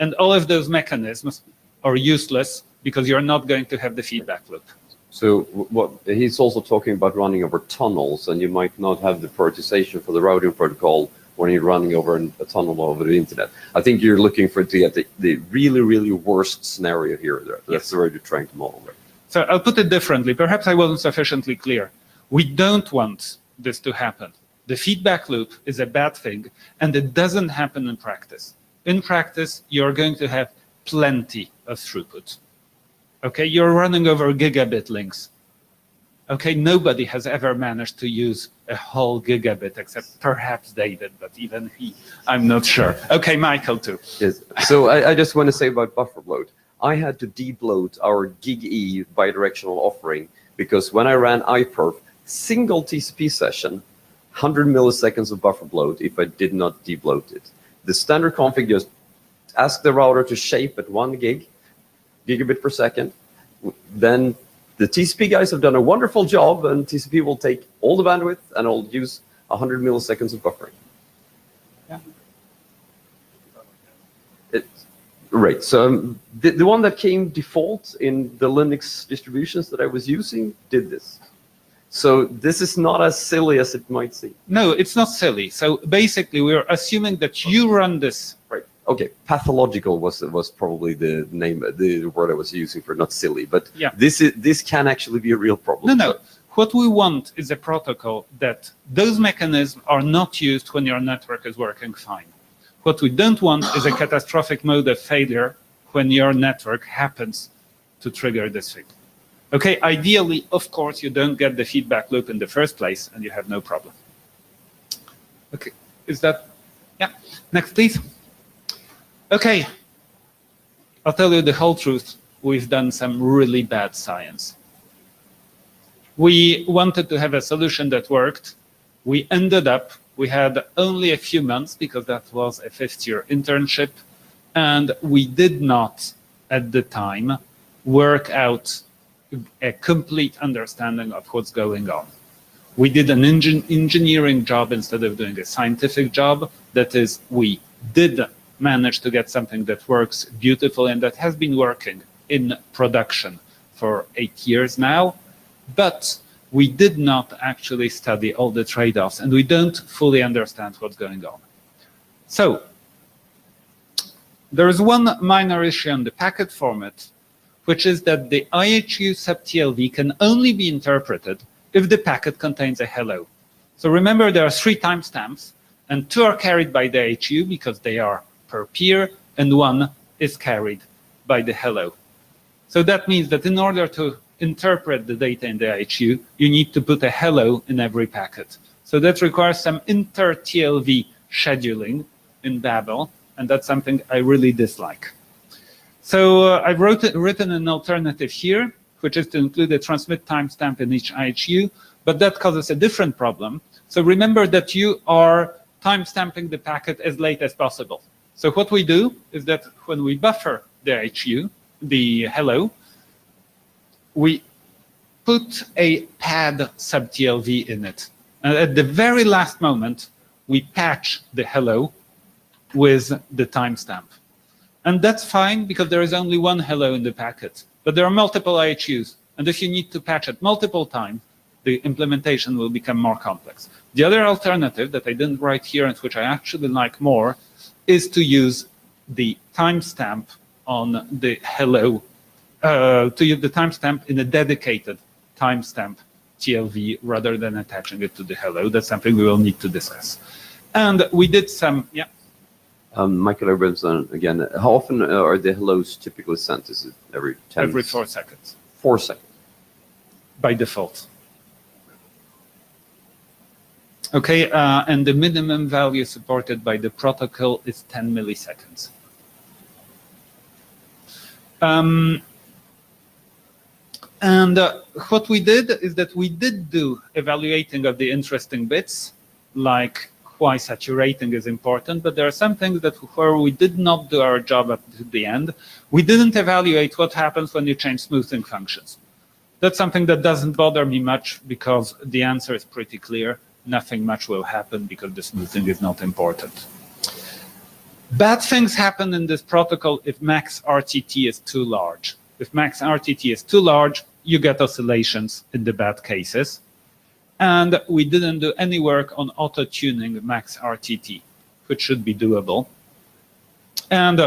G: and all of those mechanisms are useless because you're not going to have the feedback loop.
H: So what he's also talking about running over tunnels, and you might not have the prioritization for the routing protocol when you're running over a tunnel over the internet. I think you're looking for the really, really worst scenario here. That's
G: Yes.
H: the way you're trying to model there.
G: So I'll put it differently. Perhaps I wasn't sufficiently clear. We don't want this to happen. The feedback loop is a bad thing, and it doesn't happen in practice. In practice, you're going to have plenty of throughput. Okay, you're running over gigabit links. Okay, nobody has ever managed to use a whole gigabit except perhaps David, but even he, I'm not sure. Okay, Michael too.
H: Yes. So I just want to say about buffer bloat. I had to debloat our GigE bidirectional offering because when I ran iPerf, single TCP session, 100 milliseconds of buffer bloat if I did not debloat it. The standard config just asked the router to shape at 1 gigabit per second. Then the TCP guys have done a wonderful job, and TCP will take all the bandwidth and I'll use 100 milliseconds of buffering.
G: Yeah.
H: Right. So the one that came default in the Linux distributions that I was using did this. So this is not as silly as it might seem.
G: No, it's not silly. So basically, we're assuming that you run this.
H: Right. Okay. Pathological was probably the name, the word I was using for not silly, but
G: yeah.
H: This can actually be a real problem.
G: No. What we want is a protocol that those mechanisms are not used when your network is working fine. What we don't want is a catastrophic mode of failure when your network happens to trigger this thing. Okay, ideally, of course, you don't get the feedback loop in the first place and you have no problem. Okay, is that, yeah, next please. Okay, I'll tell you the whole truth. We've done some really bad science. We wanted to have a solution that worked. We ended up, we had only a few months because that was a 5th-year internship, and we did not, at the time, work out a complete understanding of what's going on. We did an engineering job instead of doing a scientific job. That is, we did manage to get something that works beautifully and that has been working in production for 8 years now, but we did not actually study all the trade-offs and we don't fully understand what's going on. So there is one minor issue on the packet format, which is that the IHU sub-TLV can only be interpreted if the packet contains a hello. So remember, there are 3 timestamps, and 2 are carried by the IHU because they are per peer, and 1 is carried by the hello. So that means that in order to interpret the data in the IHU, you need to put a hello in every packet. So that requires some inter-TLV scheduling in Babel, and that's something I really dislike. So I've written an alternative here, which is to include a transmit timestamp in each IHU, but that causes a different problem. So remember that you are timestamping the packet as late as possible. So what we do is that when we buffer the IHU, the hello, we put a pad sub-TLV in it. And at the very last moment, we patch the hello with the timestamp. And that's fine because there is only 1 hello in the packet, but there are multiple IHUs. And if you need to patch it multiple times, the implementation will become more complex. The other alternative that I didn't write here and which I actually like more is to use the timestamp on the hello, to use the timestamp in a dedicated timestamp TLV rather than attaching it to the hello. That's something we will need to discuss. And we did some, yeah.
H: Michael Abramson, again, how often are the hellos typically sent? Is it every 10?
G: Every 4 seconds.
H: 4 seconds.
G: By default. Okay, and the minimum value supported by the protocol is 10 milliseconds. And what we did is that we did do evaluating of the interesting bits, like why saturating is important, but there are some things that where we did not do our job up to the end. We didn't evaluate what happens when you change smoothing functions. That's something that doesn't bother me much because the answer is pretty clear. Nothing much will happen because the smoothing is not important. Bad things happen in this protocol if max RTT is too large. If max RTT is too large, you get oscillations in the bad cases. And we didn't do any work on auto-tuning max RTT, which should be doable. And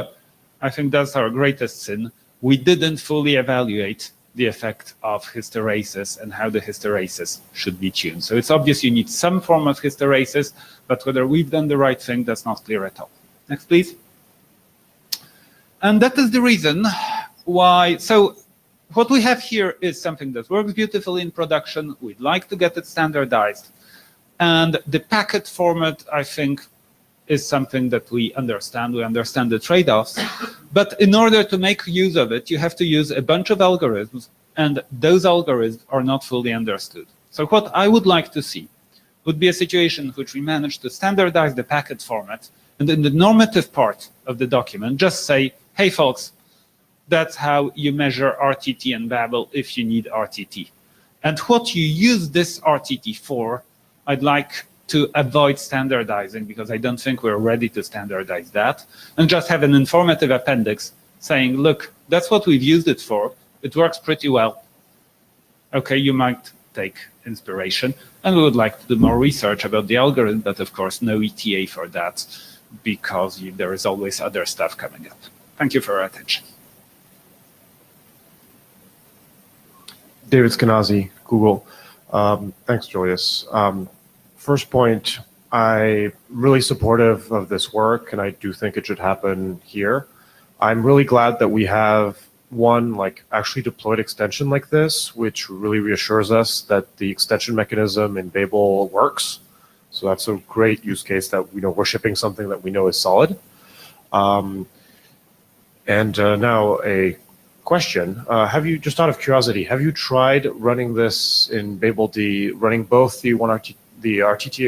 G: I think that's our greatest sin. We didn't fully evaluate the effect of hysteresis and how the hysteresis should be tuned. So it's obvious you need some form of hysteresis, but whether we've done the right thing, that's not clear at all. Next, please. And that is the reason why, so what we have here is something that works beautifully in production. We'd like to get it standardized. And the packet format, I think, is something that we understand. We understand the trade-offs. But in order to make use of it, you have to use a bunch of algorithms, and those algorithms are not fully understood. So what I would like to see would be a situation in which we manage to standardize the packet format, and in the normative part of the document, just say, hey, folks, that's how you measure RTT and Babel if you need RTT. And what you use this RTT for, I'd like to avoid standardizing, because I don't think we're ready to standardize that, and just have an informative appendix saying, look, that's what we've used it for. It works pretty well. Okay, you might take inspiration, and we would like to do more research about the algorithm, but of course no ETA for that, because there is always other stuff coming up. Thank you for your attention.
J: David Skenazy, Google. Thanks, Julius. First point, I'm really supportive of this work, and I do think it should happen here. I'm really glad that we have one actually deployed extension like this, which really reassures us that the extension mechanism in Babel works. So that's a great use case that we're shipping something that we know is solid. Now a question, have you, just out of curiosity, have you tried running this in Babel-D, running both the RTT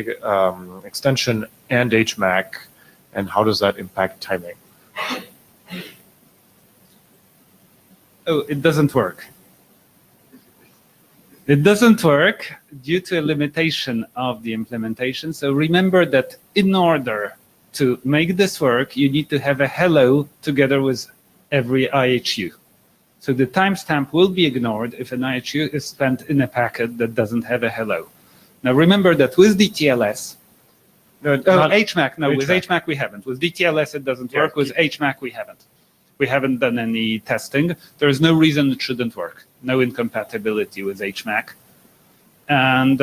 J: extension and HMAC, and how does that impact timing?
G: Oh, it doesn't work. It doesn't work due to a limitation of the implementation. So remember that in order to make this work, you need to have a hello together with every IHU. So the timestamp will be ignored if an IHU is spent in a packet that doesn't have a hello. Now remember that with DTLS, HMAC, no, with HMAC we haven't. With DTLS it doesn't work, with HMAC we haven't. We haven't done any testing. There's no reason it shouldn't work. No incompatibility with HMAC. And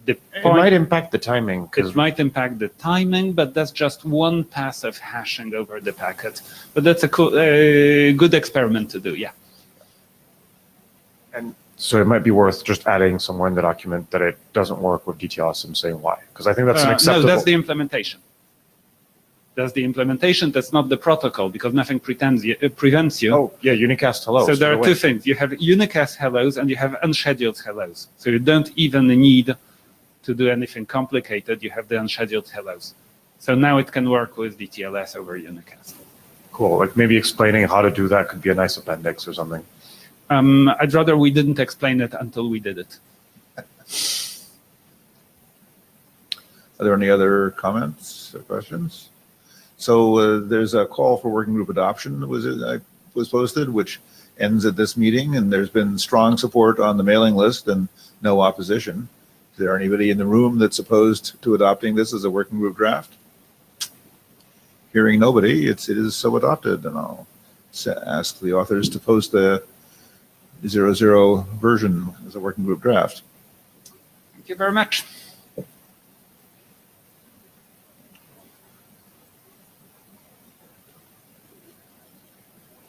J: it might impact the timing.
G: It might impact the timing, but that's just one pass of hashing over the packet. But that's a good experiment to do, yeah.
J: And so it might be worth just adding somewhere in the document that it doesn't work with DTLS and saying why. Because I think that's an acceptable.
G: No, that's the implementation. That's the implementation. That's not the protocol, because nothing prevents you.
J: Oh, yeah, unicast hellos.
G: So there are two things. You have unicast hellos and you have unscheduled hellos. So you don't even need to do anything complicated. You have the unscheduled hellos. So now it can work with DTLS over unicast.
J: Cool. Like maybe explaining how to do that could be a nice appendix or something.
G: I'd rather we didn't explain it until we did it.
A: Are there any other comments or questions? So there's a call for working group adoption was posted, which ends at this meeting, and there's been strong support on the mailing list and no opposition. Is there anybody in the room that's opposed to adopting this as a working group draft? Hearing nobody, it is so adopted, and I'll ask the authors to post the 00 version as a working group draft.
G: Thank you very much.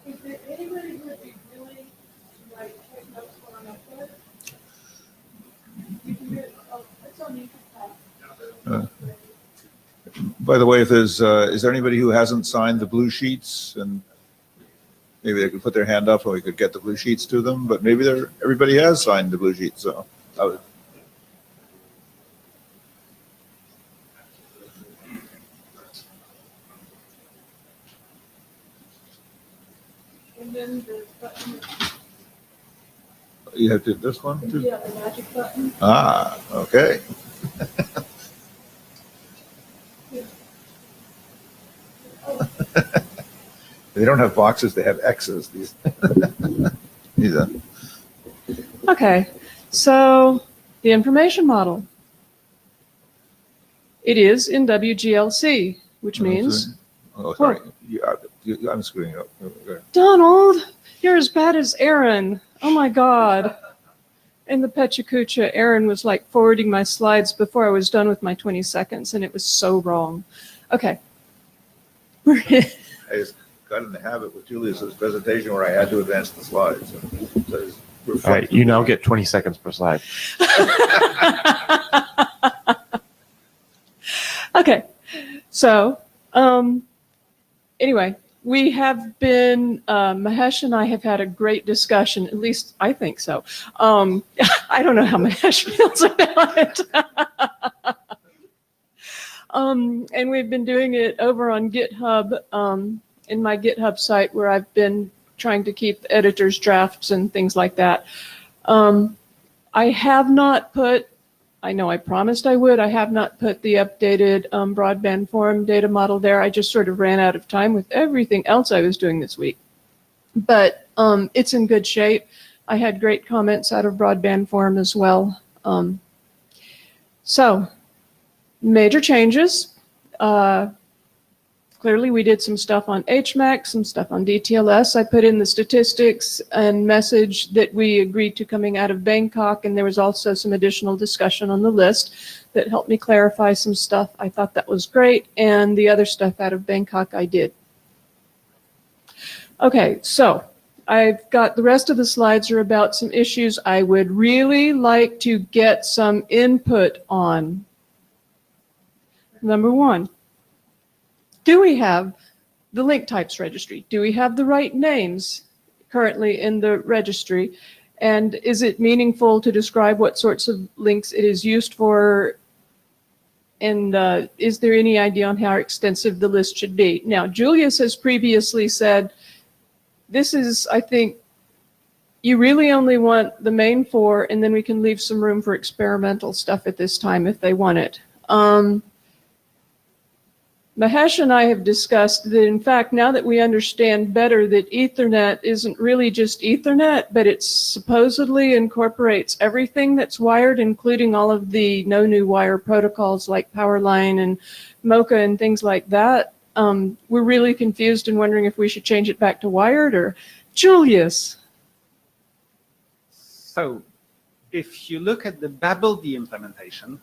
C: Is there anybody who would be willing to take notes while I'm up there? You can do it. Oh, it's on you.
A: By the way, if there's, is there anybody who hasn't signed the blue sheets, and maybe they could put their hand up and we could get the blue sheets to them, but maybe everybody has signed the blue sheets, so I would.
C: And then the button.
A: You have to this one too?
C: Yeah, the magic button.
A: Ah, okay. They don't have boxes, they have X's. These are.
K: Okay, so the information model. It is in WGLC, which means,
A: Oh, sorry. I'm screwing up.
K: Donald, You're as bad as Aaron. Oh my God. In the Pechacucha, Aaron was like forwarding my slides before I was done with my 20 seconds, and it was so wrong. Okay.
A: I just got in the habit with Julius's presentation where I had to advance the slides. So
J: All right, you now get 20 seconds per slide.
K: Okay. So, anyway, we have been, Mahesh and I have had a great discussion, at least I think so. I don't know how Mahesh feels about it. And we've been doing it over on GitHub, in my GitHub site where I've been trying to keep editors' drafts and things like that. I have not put, I know I promised I would, I have not put the updated broadband forum data model there. I just sort of ran out of time with everything else I was doing this week. But it's in good shape. I had great comments out of broadband forum as well. So, major changes. Clearly, we did some stuff on HMAC, some stuff on DTLS. I put in the statistics and message that we agreed to coming out of Bangkok, and there was also some additional discussion on the list that helped me clarify some stuff. I thought that was great, and the other stuff out of Bangkok I did. Okay, so I've got the rest of the slides are about some issues I would really like to get some input on. Number one. Do we have the link types registry? Do we have the right names currently in the registry? And is it meaningful to describe what sorts of links it is used for? And is there any idea on how extensive the list should be? Now, Julius has previously said, this is, I think, you really only want the main four, and then we can leave some room for experimental stuff at this time if they want it. Mahesh and I have discussed that, in fact, now that we understand better that Ethernet isn't really just Ethernet, but it supposedly incorporates everything that's wired, including all of the no new wire protocols like Powerline and Mocha and things like that. We're really confused and wondering if we should change it back to wired or Julius.
G: So if you look at the BABEL-D implementation,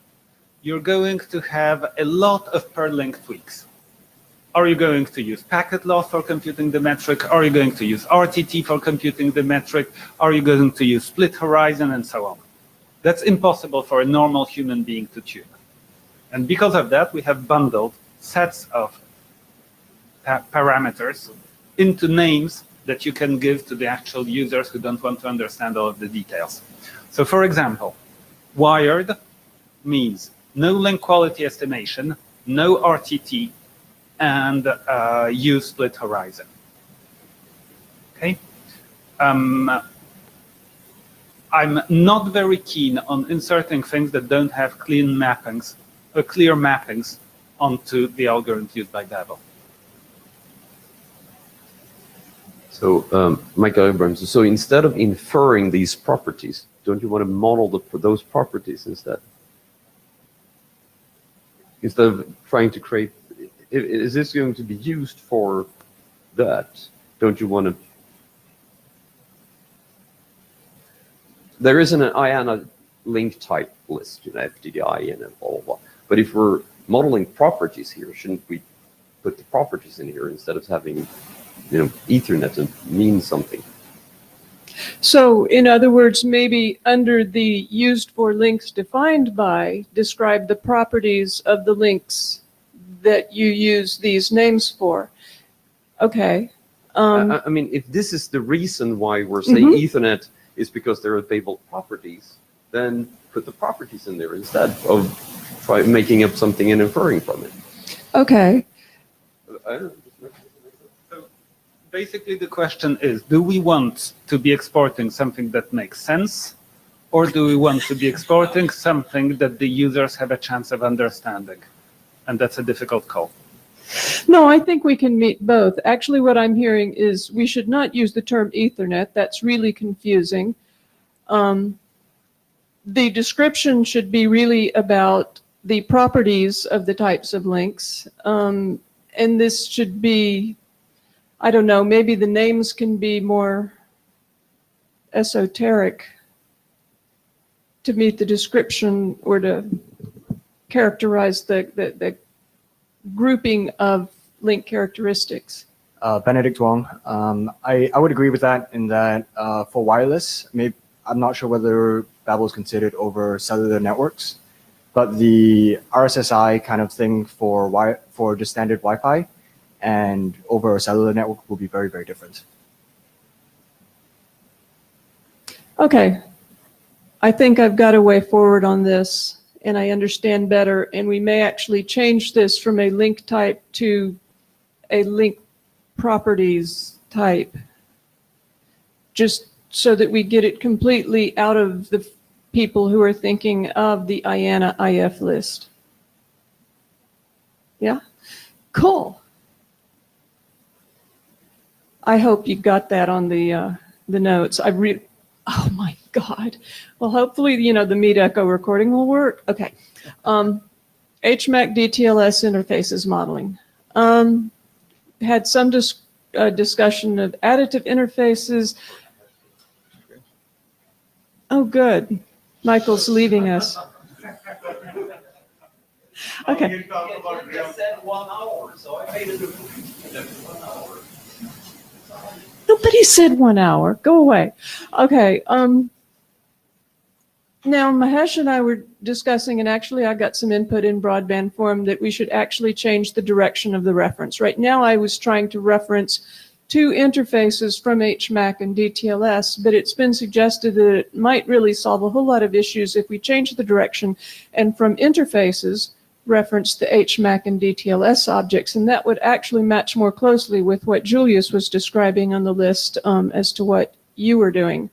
G: you're going to have a lot of per-link tweaks. Are you going to use packet loss for computing the metric? Are you going to use RTT for computing the metric? Are you going to use split horizon and so on? That's impossible for a normal human being to tune. And because of that, we have bundled sets of parameters into names that you can give to the actual users who don't want to understand all of the details. So for example, wired means no link quality estimation, no RTT, and use split horizon. Okay. I'm not very keen on inserting things that don't have clear mappings onto the algorithms used by Babel.
H: So, Michael Abrams, so instead of inferring these properties, don't you want to model those properties instead? Instead of trying to create, is this going to be used for that? Don't you want to? There is an IANA link type list, FTDI and blah, blah, blah. But if we're modeling properties here, shouldn't we put the properties in here instead of having, Ethernet and mean something?
K: So, in other words, maybe under the used for links defined by, describe the properties of the links that you use these names for. Okay.
H: I mean, if this is the reason why we're saying Ethernet is because there are Babel properties, then put the properties in there instead of making up something and inferring from it.
K: Okay.
G: So basically the question is, do we want to be exporting something that makes sense, or do we want to be exporting something that the users have a chance of understanding? And that's a difficult call.
K: No, I think we can meet both. Actually, what I'm hearing is we should not use the term Ethernet. That's really confusing. The description should be really about the properties of the types of links. And this should be, I don't know, maybe the names can be more esoteric to meet the description or to characterize the grouping of link characteristics.
L: Benedict Wong. I would agree with that in that for wireless, I'm not sure whether Babel is considered over cellular networks, but the RSSI kind of thing for the standard Wi-Fi and over a cellular network will be very, very different.
K: Okay, I think I've got a way forward on this and I understand better, and we may actually change this from a link type to a link properties type, just so that we get it completely out of the people who are thinking of the IANA IF list. Yeah, cool. I hope you got that on the notes. Oh my God. Well, hopefully, the Meet Echo recording will work. Okay. HMAC DTLS interfaces modeling. Had some discussion of additive interfaces. Oh, good. Michael's leaving us. Okay.
D: You just said 1 hour, so I made it 1 hour.
K: Nobody said 1 hour. Go away. Okay. Now, Mahesh and I were discussing, and actually I got some input in broadband forum that we should actually change the direction of the reference. Right now I was trying to reference two interfaces from HMAC and DTLS, but it's been suggested that it might really solve a whole lot of issues if we change the direction and from interfaces reference the HMAC and DTLS objects, and that would actually match more closely with what Julius was describing on the list as to what you were doing.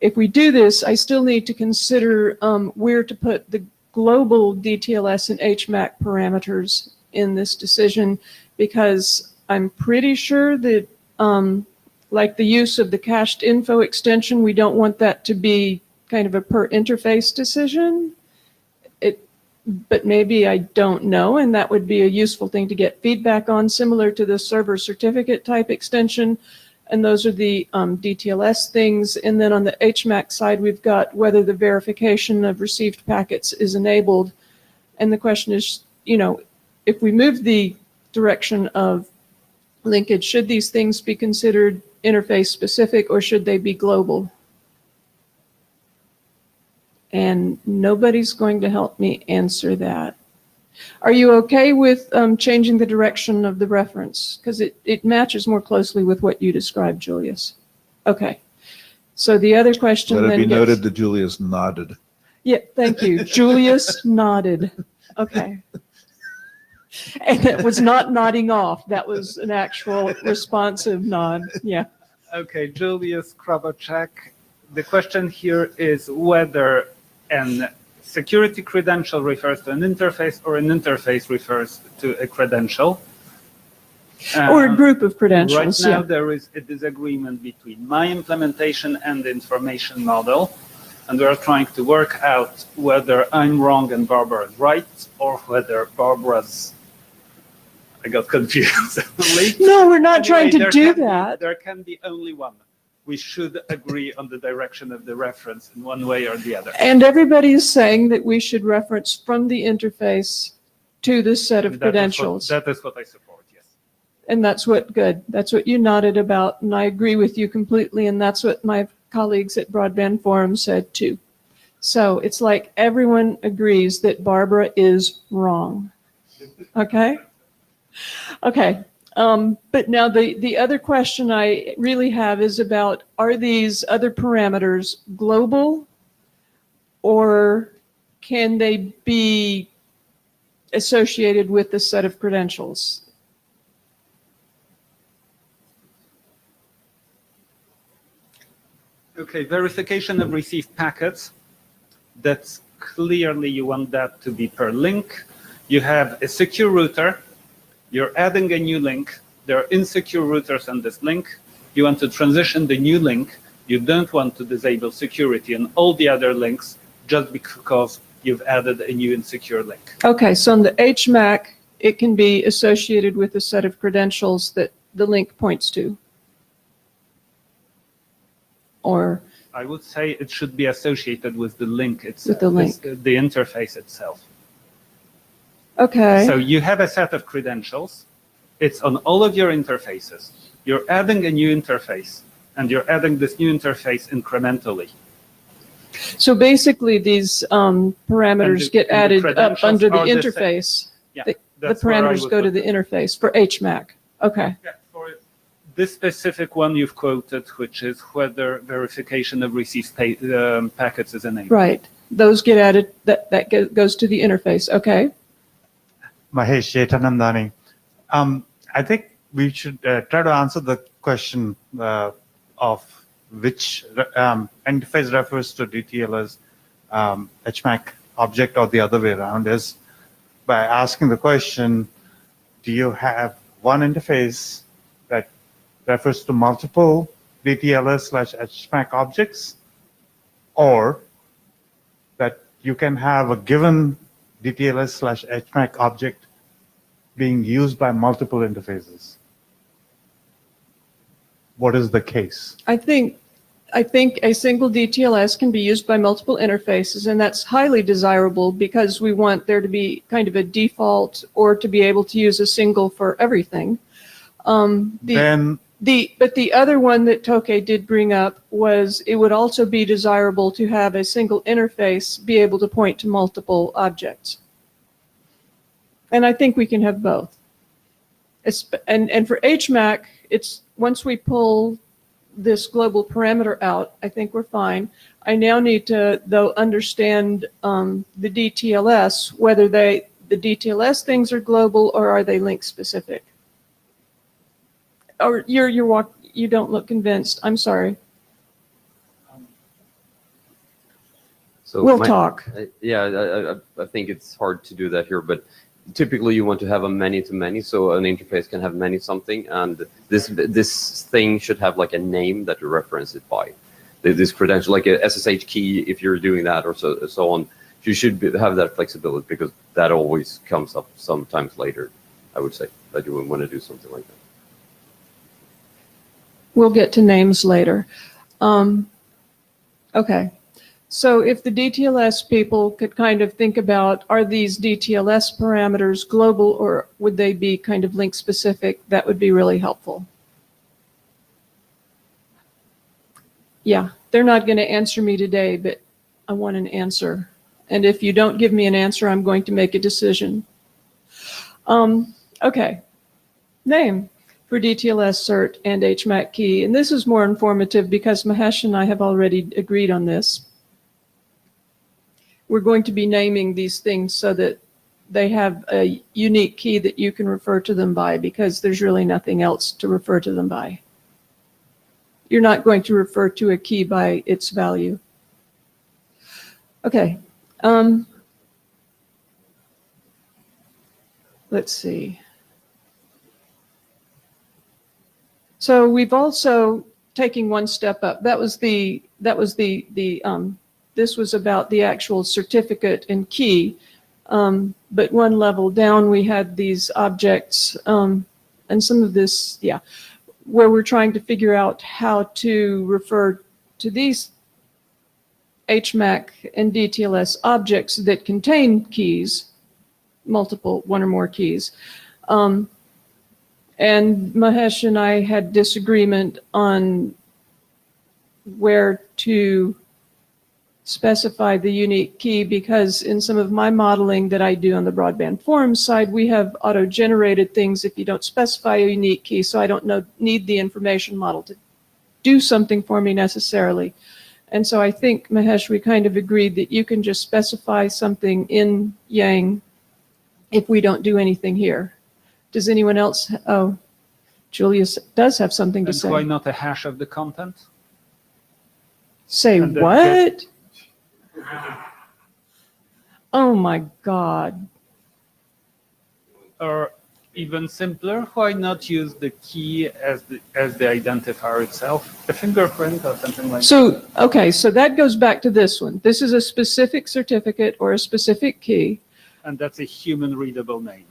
K: If we do this, I still need to consider where to put the global DTLS and HMAC parameters in this decision, because I'm pretty sure that like the use of the cached info extension, we don't want that to be kind of a per interface decision. But maybe I don't know, and that would be a useful thing to get feedback on, similar to the server certificate type extension. And those are the DTLS things. And then on the HMAC side, we've got whether the verification of received packets is enabled. And the question is, if we move the direction of linkage, should these things be considered interface specific or should they be global? And nobody's going to help me answer that. Are you okay with changing the direction of the reference? Because it matches more closely with what you described, Julius. Okay. So the other question
A: Let it
K: then
A: be
K: gets,
A: noted that Julius nodded.
K: Yeah, thank you. Julius nodded. Okay. And it was not nodding off. That was an actual responsive nod. Yeah.
G: Okay, Julius Krabacek. The question here is whether an security credential refers to an interface or an interface refers to a credential.
K: Or a group of credentials.
G: Right now
K: Yeah.
G: there is a disagreement between my implementation and the information model, and we are trying to work out whether I'm wrong and Barbara is right, or whether Barbara's... I got confused.
K: No, we're not trying to
G: there
K: do
G: can be-
K: that.
G: There can be only one. We should agree on the direction of the reference in one way or the other.
K: And everybody is saying that we should reference from the interface to this set of credentials.
G: That is what I support, yes.
K: And that's good. That's what you nodded about, and I agree with you completely, and that's what my colleagues at Broadband Forum said too. So it's like everyone agrees that Barbara is wrong. Okay? Okay. But now the other question I really have is about, are these other parameters global, or can they be associated with the set of credentials?
G: Okay, verification of received packets. That's clearly you want that to be per link. You have a secure router. You're adding a new link. There are insecure routers on this link. You want to transition the new link. You don't want to disable security on all the other links just because you've added a new insecure link.
K: Okay, so on the HMAC, it can be associated with a set of credentials that the link points to. or
G: I would say it should be associated with the link itself.
K: With the link.
G: The interface itself.
K: okay.
G: So you have a set of credentials. It's on all of your interfaces. You're adding a new interface, and you're adding this new interface incrementally.
K: So basically, these parameters
G: And the-
K: get
G: and the
K: added up
G: credentials
K: under the
G: are the same.
K: interface.
G: Yeah,
K: The
G: that's where I
K: parameters
G: would
K: go to
G: put
K: the
G: it.
K: interface for HMAC. Okay.
G: Yeah, for this specific one you've quoted, which is whether verification of received packets is enabled.
K: Right. Those get added, that goes to the interface. Okay.
F: Mahesh Chetanandani. I think we should try to answer the question of which interface refers to DTLS HMAC object or the other way around is by asking the question, do you have one interface that refers to multiple DTLS/HMAC objects, or that you can have a given DTLS/HMAC object being used by multiple interfaces? What is the case?
K: I think a single DTLS can be used by multiple interfaces, and that's highly desirable because we want there to be kind of a default or to be able to use a single for everything. But the other one that Toke did bring up was it would also be desirable to have a single interface be able to point to multiple objects. And I think we can have both. And for HMAC, it's once we pull this global parameter out, I think we're fine. I now need to, though, understand the DTLS, whether the DTLS things are global or are they link specific. Or you don't look convinced. I'm sorry.
H: So
K: We'll talk.
H: I think it's hard to do that here, but typically you want to have a many-to-many, so an interface can have many something, and this thing should have like a name that you reference it by. This credential, like a SSH key, if you're doing that, or so on, you should have that flexibility because that always comes up sometimes later. I would say that you would want to do something like that.
K: We'll get to names later. Okay. So if the DTLS people could kind of think about, are these DTLS parameters global or would they be kind of link specific? That would be really helpful. Yeah, they're not going to answer me today, but I want an answer. And if you don't give me an answer, I'm going to make a decision. Okay. Name for DTLS cert and HMAC key. And this is more informative because Mahesh and I have already agreed on this. We're going to be naming these things so that they have a unique key that you can refer to them by because there's really nothing else to refer to them by. You're not going to refer to a key by its value. Okay. Let's see. So we've also taken one step up. This was about the actual certificate and key, but one level down we had these objects and some of this, where we're trying to figure out how to refer to these HMAC and DTLS objects that contain keys, one or more keys. And Mahesh and I had disagreement on where to specify the unique key because in some of my modeling that I do on the broadband forums side, we have auto-generated things if you don't specify a unique key, so I don't need the information model to do something for me necessarily. And so I think, Mahesh, we kind of agreed that you can just specify something in Yang if we don't do anything here. Does anyone else? Oh, Julius does have something to say.
G: And why not a hash of the content?
K: Say what? Oh my God.
G: Or even simpler, why not use the key as the identifier itself? A fingerprint or something like that.
K: So, okay, so that goes back to this one. This is a specific certificate or a specific key.
G: And that's a human readable name.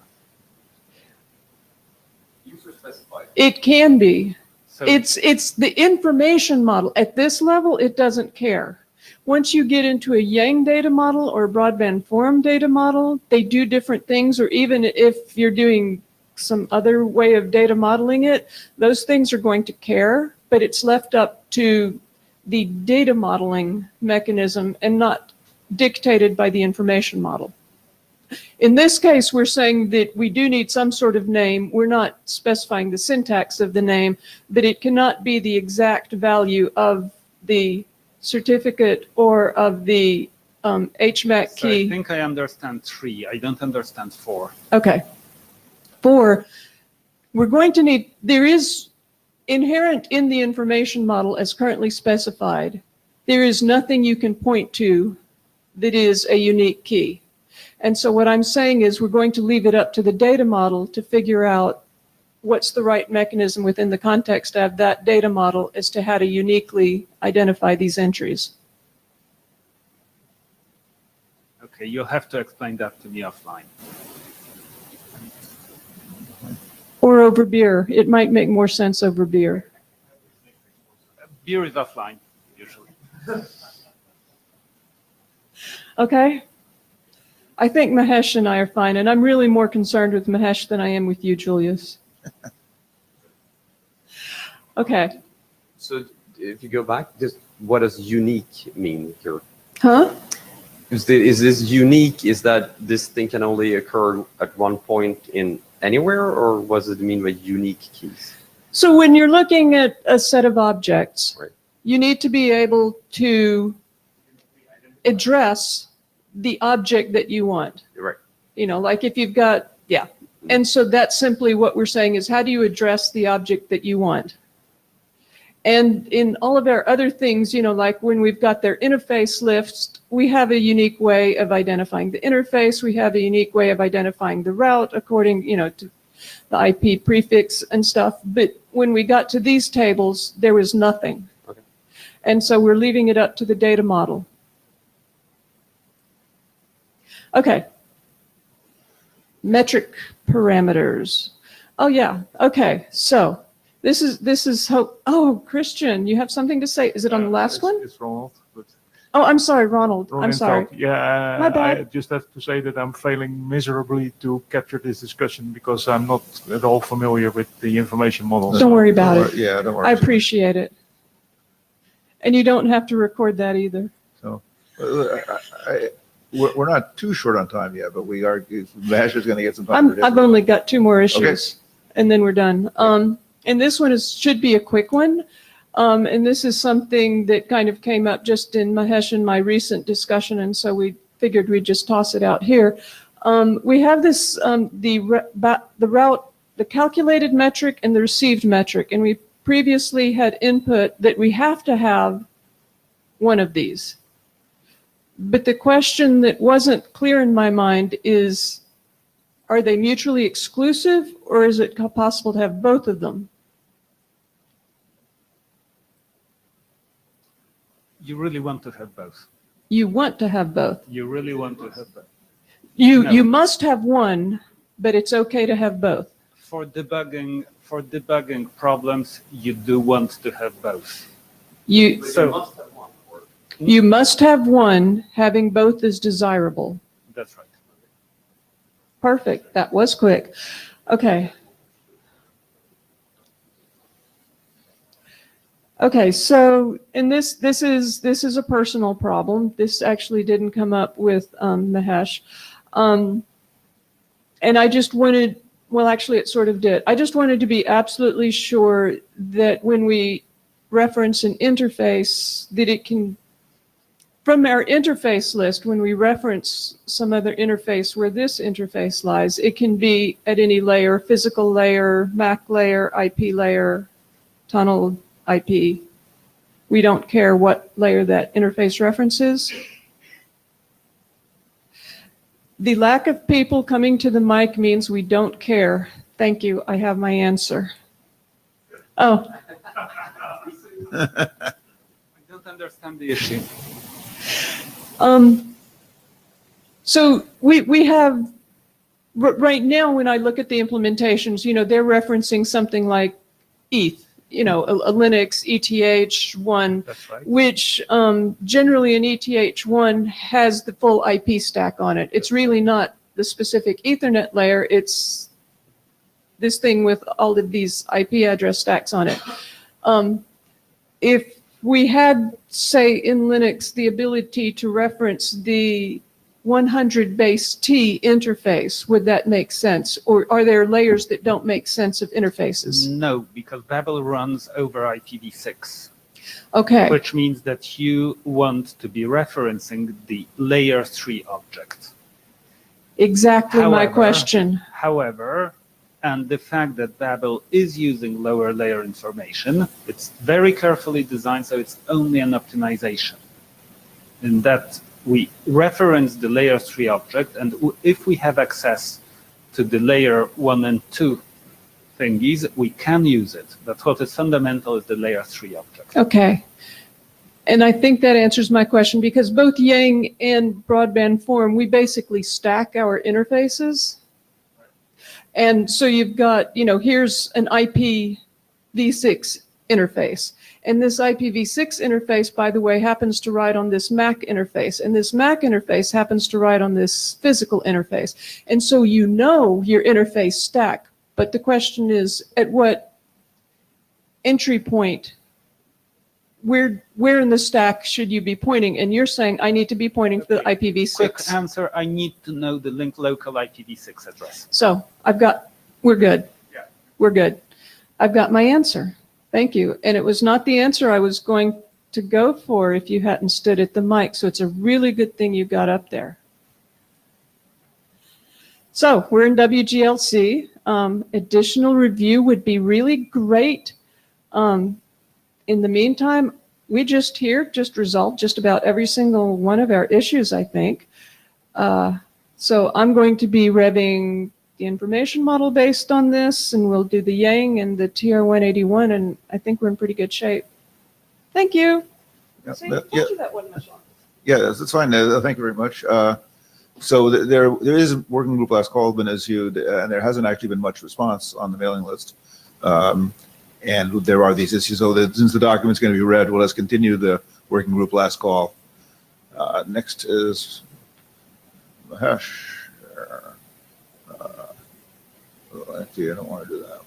H: User specified.
K: It can be.
G: So
K: It's the information model. At this level, it doesn't care. Once you get into a Yang data model or a broadband forum data model, they do different things, or even if you're doing some other way of data modeling it, those things are going to care, but it's left up to the data modeling mechanism and not dictated by the information model. In this case, we're saying that we do need some sort of name. We're not specifying the syntax of the name, but it cannot be the exact value of the certificate or of the HMAC
G: So I
K: key.
G: think I understand 3. I don't understand 4.
K: Okay. 4, we're going to need, there is inherent in the information model as currently specified, there is nothing you can point to that is a unique key. And so what I'm saying is we're going to leave it up to the data model to figure out what's the right mechanism within the context of that data model as to how to uniquely identify these entries.
G: Okay, you'll have to explain that to me offline.
K: Or over beer. It might make more sense over beer.
G: Beer is offline, usually.
K: Okay? I think Mahesh and I are fine, and I'm really more concerned with Mahesh than I am with you, Julius. Okay.
H: So if you go back, just what does unique mean here?
K: Huh?
H: Is this unique? Is that this thing can only occur at one point in anywhere, or what does it mean by unique keys?
K: So when you're looking at a set of objects,
H: Right.
K: you need to be able to address the object that you want.
H: Right.
K: You know, like if you've got, yeah. And so that's simply what we're saying is how do you address the object that you want? And in all of our other things, you know, like when we've got their interface list, we have a unique way of identifying the interface. We have a unique way of identifying the route according, you know, to the IP prefix and stuff. But when we got to these tables, there was nothing.
H: Okay.
K: And so we're leaving it up to the data model. Okay. Metric parameters. Oh, yeah. Okay. So this is hope. Oh, Christian, you have something to say. Is it on the last one?
E: It's Ronald. But
K: Oh, I'm sorry, Ronald. I'm
E: Ronald
K: sorry.
E: talk. Yeah,
K: My bad.
E: I just have to say that I'm failing miserably to capture this discussion because I'm not at all familiar with the information models.
K: Don't worry about it.
A: Yeah, don't worry.
K: I appreciate it. And you don't have to record that either.
A: So, we're not too short on time yet, but we are, Mahesh is going to get some time. for
K: I've only got 2 more issues,
A: Okay.
K: and then we're done. And this one should be a quick one. And this is something that kind of came up just in Mahesh and my recent discussion, and so we figured we'd just toss it out here. We have this, the route, the calculated metric and the received metric, and we previously had input that we have to have one of these. But the question that wasn't clear in my mind is, are they mutually exclusive, or is it possible to have both of them?
G: You really want to have both.
K: You want to have both.
G: You really want to have both.
K: You
G: No.
K: you must have one, but it's okay to have both.
G: For debugging problems, you do want to have both.
K: You
G: So
K: you must have one. Having both is desirable.
G: that's right.
K: Perfect. That was quick. Okay. Okay, so, and this is a personal problem. This actually didn't come up with Mahesh. And I just wanted, well, actually it sort of did. I just wanted to be absolutely sure that when we reference an interface, that it can, from our interface list, when we reference some other interface where this interface lies, it can be at any layer, physical layer, MAC layer, IP layer, tunnel, IP. We don't care what layer that interface references. The lack of people coming to the mic means we don't care. Thank you. I have my answer. Oh.
G: I don't understand the issue.
K: So we have, right now when I look at the implementations, you know, they're referencing something like ETH. a Linux ETH1,
E: That's right.
K: which generally an ETH1 has the full IP stack on it. It's really not the specific Ethernet layer. It's this thing with all of these IP address stacks on it. If we had, say, in Linux, the ability to reference the 100 base T interface, would that make sense? Or are there layers that don't make sense of interfaces?
G: No, because Babel runs over IPv6,
K: Okay,
G: which means that you want to be referencing the layer 3 object.
K: exactly my
G: However-
K: question.
G: However, and the fact that Babel is using lower layer information, it's very carefully designed, so it's only an optimization. In that we reference the layer 3 object, and if we have access to the layer 1 and 2 thingies, we can use it. But what is fundamental is the layer 3 object.
K: Okay. And I think that answers my question, because both Yang and Broadband Forum, we basically stack our interfaces. And so you've got, here's an IPv6 interface. And this IPv6 interface, by the way, happens to ride on this MAC interface. And this MAC interface happens to ride on this physical interface. And so your interface stack. But the question is, at what entry point, where in the stack should you be pointing? And you're saying, I need to be pointing to the IPv6.
G: Quick answer, I need to know the link local IPv6 address.
K: So we're good.
G: Yeah.
K: We're good. I've got my answer. Thank you. And it was not the answer I was going to go for if you hadn't stood at the mic. So it's a really good thing you got up there. So we're in WGLC. Additional review would be really great. In the meantime, we just resolved just about every single one of our issues, I think. So I'm going to be revving the information model based on this, and we'll do the Yang and the TR-181, and I think we're in pretty good shape. Thank you.
A: Yeah,
K: See, I told you that wasn't much longer.
A: Yeah, that's fine. Thank you very much. So there is a working group last call been issued, and there hasn't actually been much response on the mailing list. And there are these issues. So that since the document's going to be read, we'll just continue the working group last call. Next is Mahesh. Actually, I don't want to do that.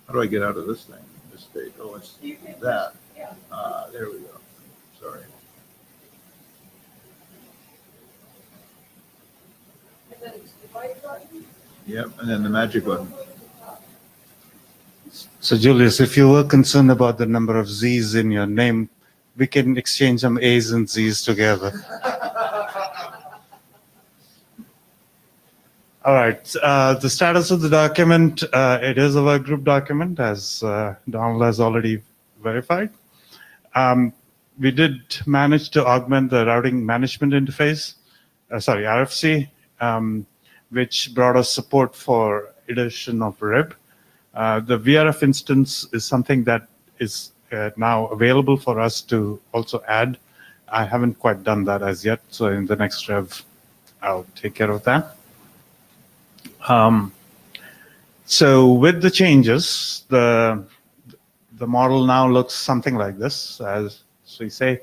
A: How do I get out of this thing? This state? Oh, it's that. There we go. Sorry. Yep, and then the magic button.
F: So Julius, if you were concerned about the number of Z's in your name, we can exchange some A's and Z's together. All right, the status of the document, it is a work group document, as Donald has already verified. We did manage to augment the routing management interface, RFC, which brought us support for addition of RIB. The VRF instance is something that is now available for us to also add. I haven't quite done that as yet, so in the next rev, I'll take care of that. So with the changes, the model now looks something like this. As we say,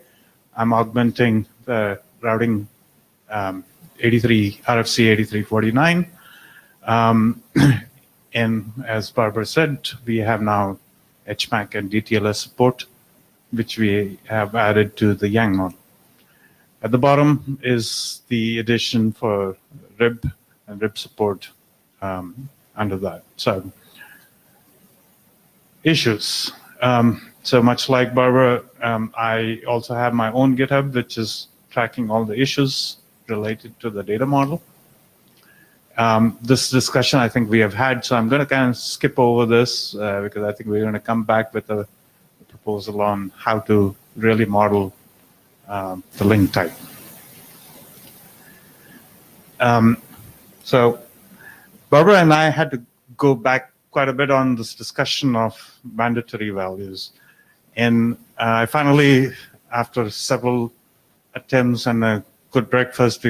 F: I'm augmenting the routing RFC 8349. And as Barbara said, we have now HMAC and DTLS support, which we have added to the Yang model. At the bottom is the addition for RIB and RIB support under that. So issues. So much like Barbara, I also have my own GitHub, which is tracking all the issues related to the data model. This discussion I think we have had, so I'm going to kind of skip over this because I think we're going to come back with a proposal on how to really model the link type. So Barbara and I had to go back quite a bit on this discussion of mandatory values. And I finally, after several attempts and a good breakfast,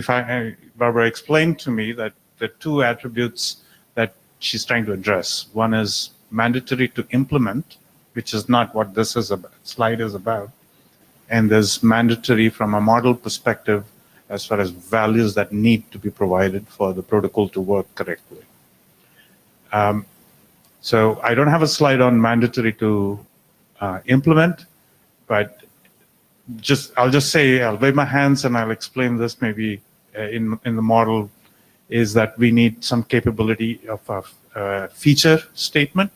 F: Barbara explained to me that the two attributes that she's trying to address. One is mandatory to implement, which is not what this is about, slide is about. And there's mandatory from a model perspective as far as values that need to be provided for the protocol to work correctly. So I don't have a slide on mandatory to implement, but I'll just say, I'll wave my hands and I'll explain this maybe in the model, is that we need some capability of a feature statement,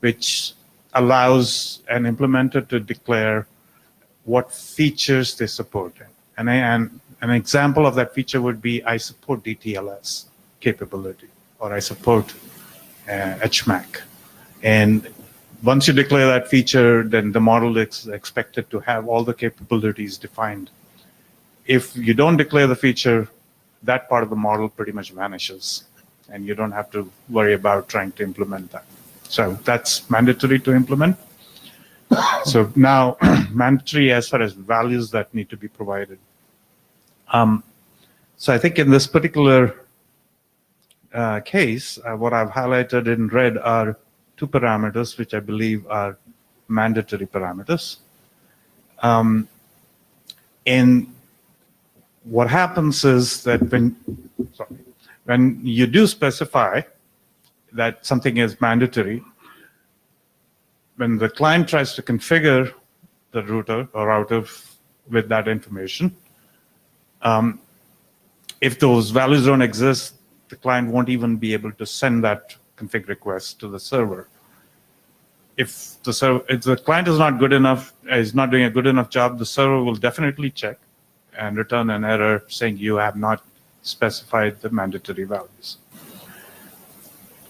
F: which allows an implementer to declare what features they support. And an example of that feature would be, I support DTLS capability, or I support HMAC. And once you declare that feature, then the model is expected to have all the capabilities defined. If you don't declare the feature, that part of the model pretty much vanishes, and you don't have to worry about trying to implement that. So that's mandatory to implement. So now, mandatory as far as values that need to be provided. So I think in this particular case, what I've highlighted in red are two parameters, which I believe are mandatory parameters. And what happens is that when you do specify that something is mandatory, when the client tries to configure the router or router with that information, if those values don't exist, the client won't even be able to send that config request to the server. If the client is not good enough, is not doing a good enough job, the server will definitely check and return an error saying you have not specified the mandatory values.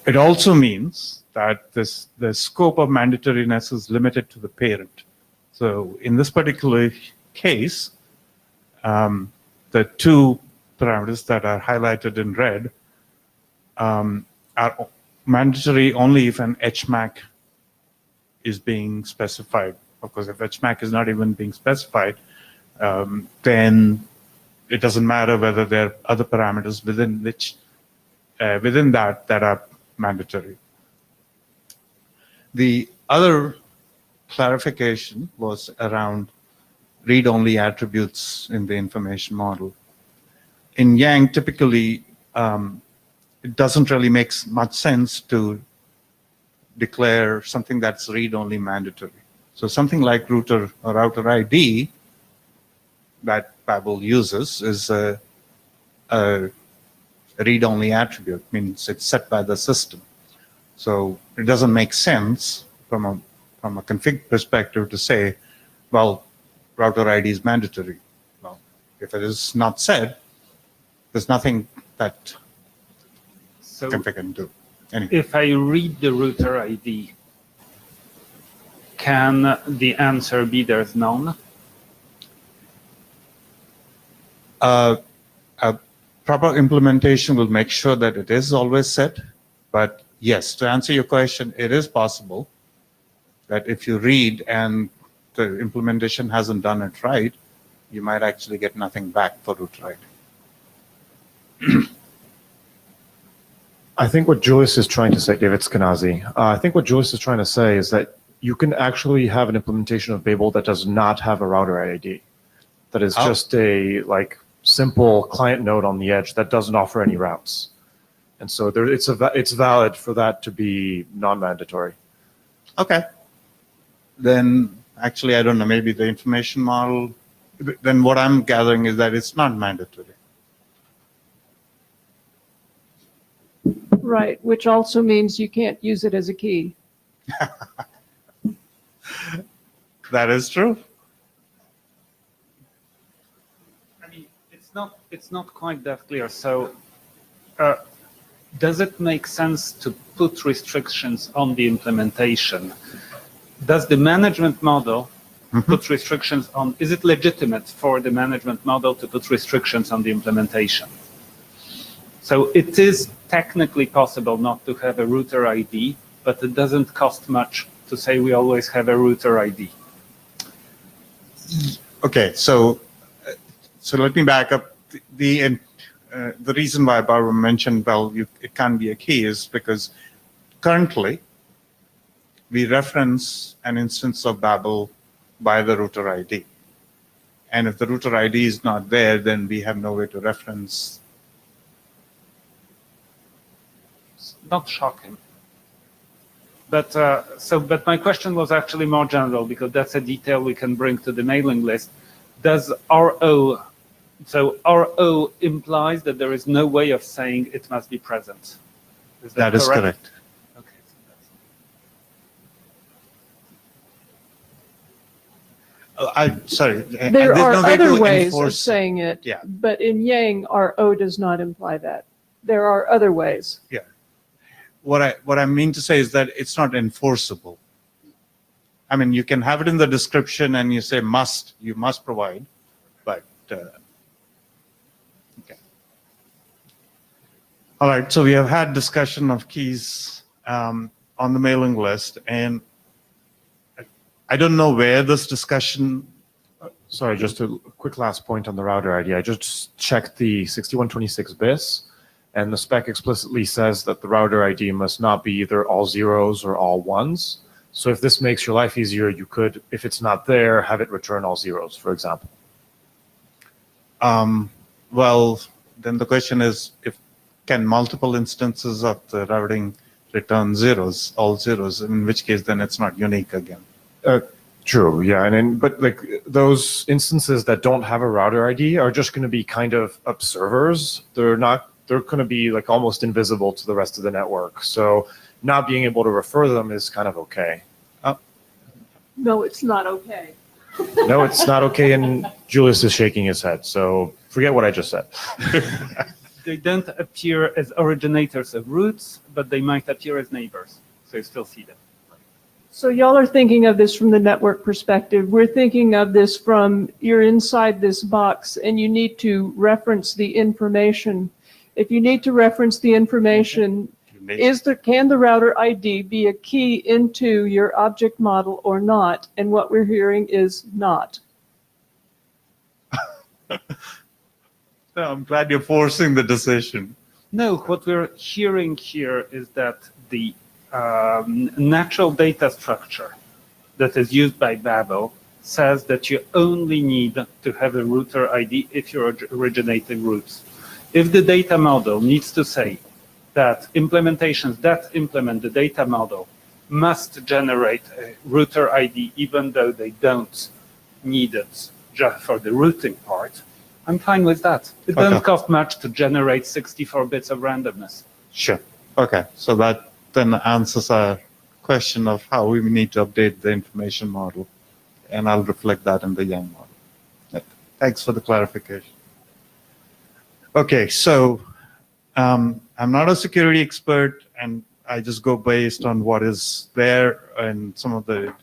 F: It also means that the scope of mandatoriness is limited to the parent. So in this particular case, the two parameters that are highlighted in red are mandatory only if an HMAC is being specified. Of course, if HMAC is not even being specified, then it doesn't matter whether there are other parameters within that are mandatory. The other clarification was around read-only attributes in the information model. In Yang, typically, it doesn't really make much sense to declare something that's read-only mandatory. So something like router or router ID that Babel uses is a read-only attribute, means it's set by the system. So it doesn't make sense from a config perspective to say, well, router ID is mandatory. Well, if it is not said, there's nothing that config can do. Anyway.
G: If I read the router ID, can the answer be there's none?
F: A proper implementation will make sure that it is always set. But yes, to answer your question, it is possible that if you read and the implementation hasn't done it right, you might actually get nothing back for router ID.
J: I think what Julius is trying to say, David Skenazy, I think what Julius is trying to say is that you can actually have an implementation of Babel that does not have a router ID. That is just a simple client node on the edge that doesn't offer any routes. And so it's valid for that to be non-mandatory.
F: Okay. Then actually, I don't know, maybe the information model, then what I'm gathering is that it's not mandatory.
K: Right, which also means you can't use it as a key.
F: That is true.
G: I mean, it's not quite that clear. So does it make sense to put restrictions on the implementation? Does the management model put restrictions on, is it legitimate for the management model to put restrictions on the implementation? So it is technically possible not to have a router ID, but it doesn't cost much to say we always have a router ID.
F: Okay, so let me back up. the reason why Barbara mentioned, well, it can't be a key is because currently we reference an instance of Babel by the router ID. And if the router ID is not there, then we have no way to reference.
G: It's not shocking. But but my question was actually more general, because that's a detail we can bring to the mailing list. Does RO, so RO implies that there is no way of saying it must be present. Is
F: That is correct.
G: Okay.
F: Sorry.
K: There are
F: no way
K: other
F: to
K: ways of
F: enforce-
K: saying it,
F: Yeah.
K: but in Yang, RO does not imply that. There are other ways.
F: What I mean to say is that it's not enforceable. I mean, you can have it in the description and you say you must provide, but okay. All right, so we have had discussion of keys on the mailing list, and I don't know where this discussion.
J: Sorry, just a quick last point on the router ID. I just checked the 6126 BIS, and the spec explicitly says that the router ID must not be either all zeros or all ones. So if this makes your life easier, you could, if it's not there, have it return all zeros, for example.
F: Well, then the question is, can multiple instances of the routing return zeros, all zeros, in which case then it's not unique again.
J: True, yeah, but like those instances that don't have a router ID are just going to be kind of observers. They're going to be like almost invisible to the rest of the network. So not being able to refer them is kind of okay.
K: No, it's not okay.
J: No, it's not okay, and Julius is shaking his head. So forget what I just said.
G: They don't appear as originators of routes, but they might appear as neighbors. So you still see them.
K: So y'all are thinking of this from the network perspective. We're thinking of this from you're inside this box and you need to reference the information. If you need to reference the information, can the router ID be a key into your object model or not? And what we're hearing is not.
F: I'm glad you're forcing the decision.
G: No, what we're hearing here is that the natural data structure that is used by Babel says that you only need to have a router ID if you're originating routes. If the data model needs to say that implementations that implement the data model must generate a router ID even though they don't need it just for the routing part, I'm fine with that. It doesn't cost much to generate 64 bits of randomness.
F: Sure. Okay, so that then answers our question of how we need to update the information model, and I'll reflect that in the Yang model. Thanks for the clarification. Okay, so I'm not a security expert, and I just go based on what is there and some of the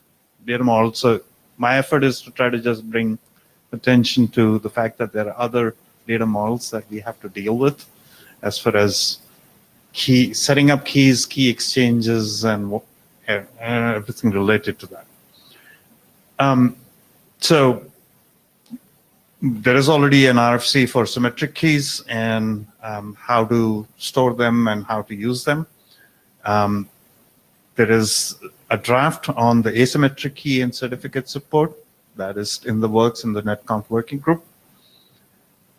F: data models. So my effort is to try to just bring attention to the fact that there are other data models that we have to deal with as far as setting up keys, key exchanges, and everything related to that. So there is already an RFC for symmetric keys and how to store them and how to use them. There is a draft on the asymmetric key and certificate support that is in the works in the NetConf working group.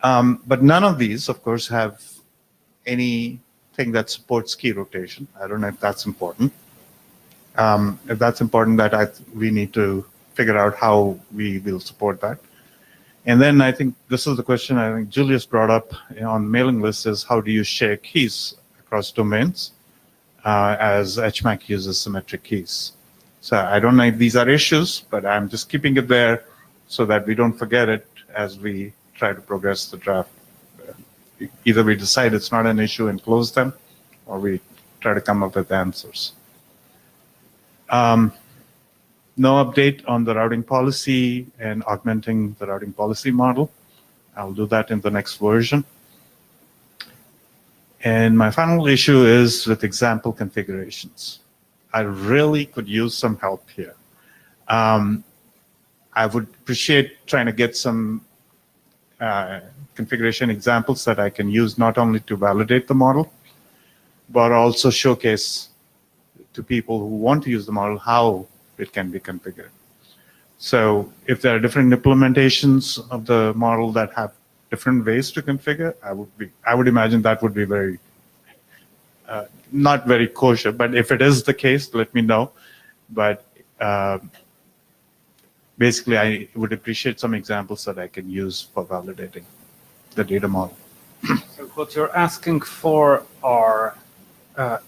F: But none of these, of course, have anything that supports key rotation. I don't know if that's important. If that's important, we need to figure out how we will support that. And then I think this is the question I think Julius brought up on the mailing list is how do you share keys across domains as HMAC uses symmetric keys. So I don't know if these are issues, but I'm just keeping it there so that we don't forget it as we try to progress the draft. Either we decide it's not an issue and close them, or we try to come up with answers. No update on the routing policy and augmenting the routing policy model. I'll do that in the next version. And my final issue is with example configurations. I really could use some help here. I would appreciate trying to get some configuration examples that I can use not only to validate the model, but also showcase to people who want to use the model how it can be configured. So if there are different implementations of the model that have different ways to configure, I would imagine that would be very, not very kosher, but if it is the case, let me know. But basically, I would appreciate some examples that I can use for validating the data model.
G: So what you're asking for are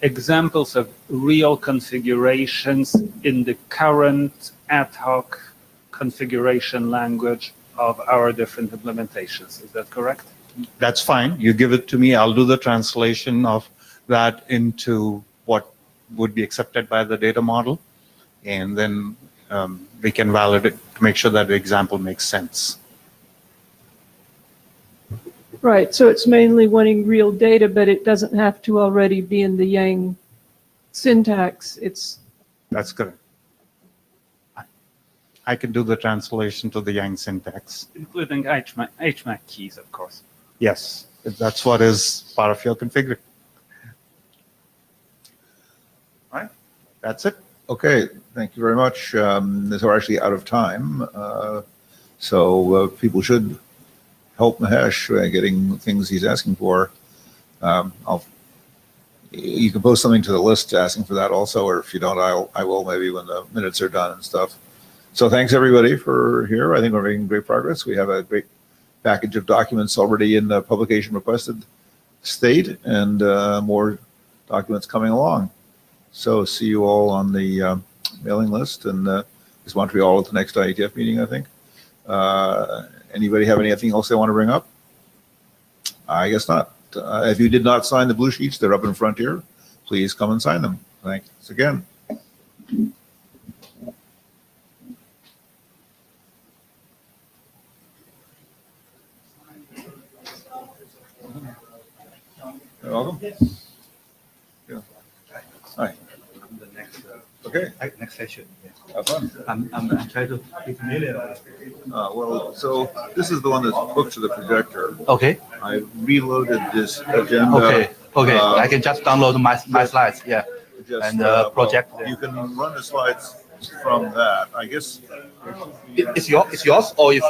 G: examples of real configurations in the current ad hoc configuration language of our different implementations. Is that correct?
F: That's fine. You give it to me. I'll do the translation of that into what would be accepted by the data model. And then we can validate to make sure that the example makes sense.
K: Right, so it's mainly wanting real data, but it doesn't have to already be in the Yang syntax.
F: That's correct. I can do the translation to the Yang syntax.
G: Including HMAC keys, of course.
F: Yes, that's what is part of your configuration. All right, that's it.
A: Okay, thank you very much. We're actually out of time. So people should help Mahesh getting things he's asking for. You can post something to the list asking for that also, or if you don't, I will maybe when the minutes are done and stuff. So thanks everybody for here. I think we're making great progress. We have a great package of documents already in the publication requested state, and more documents coming along. So see you all on the mailing list, and is Montreal at the next IETF meeting, I think. Anybody have anything else they want to bring up? I guess not. If you did not sign the blue sheets, they're up in front here. Please come and sign them. Thanks again. You're welcome. Yeah. Hi. Okay.
M: Next session.
A: Have fun.
M: I'm trying to be familiar.
A: Well, so this is the one that's hooked to the projector.
M: Okay.
A: I reloaded this agenda.
M: Okay. I can just download my slides. Yeah.
A: Just,
M: project.
A: You can run the slides from that. I guess.
M: It's yours or it's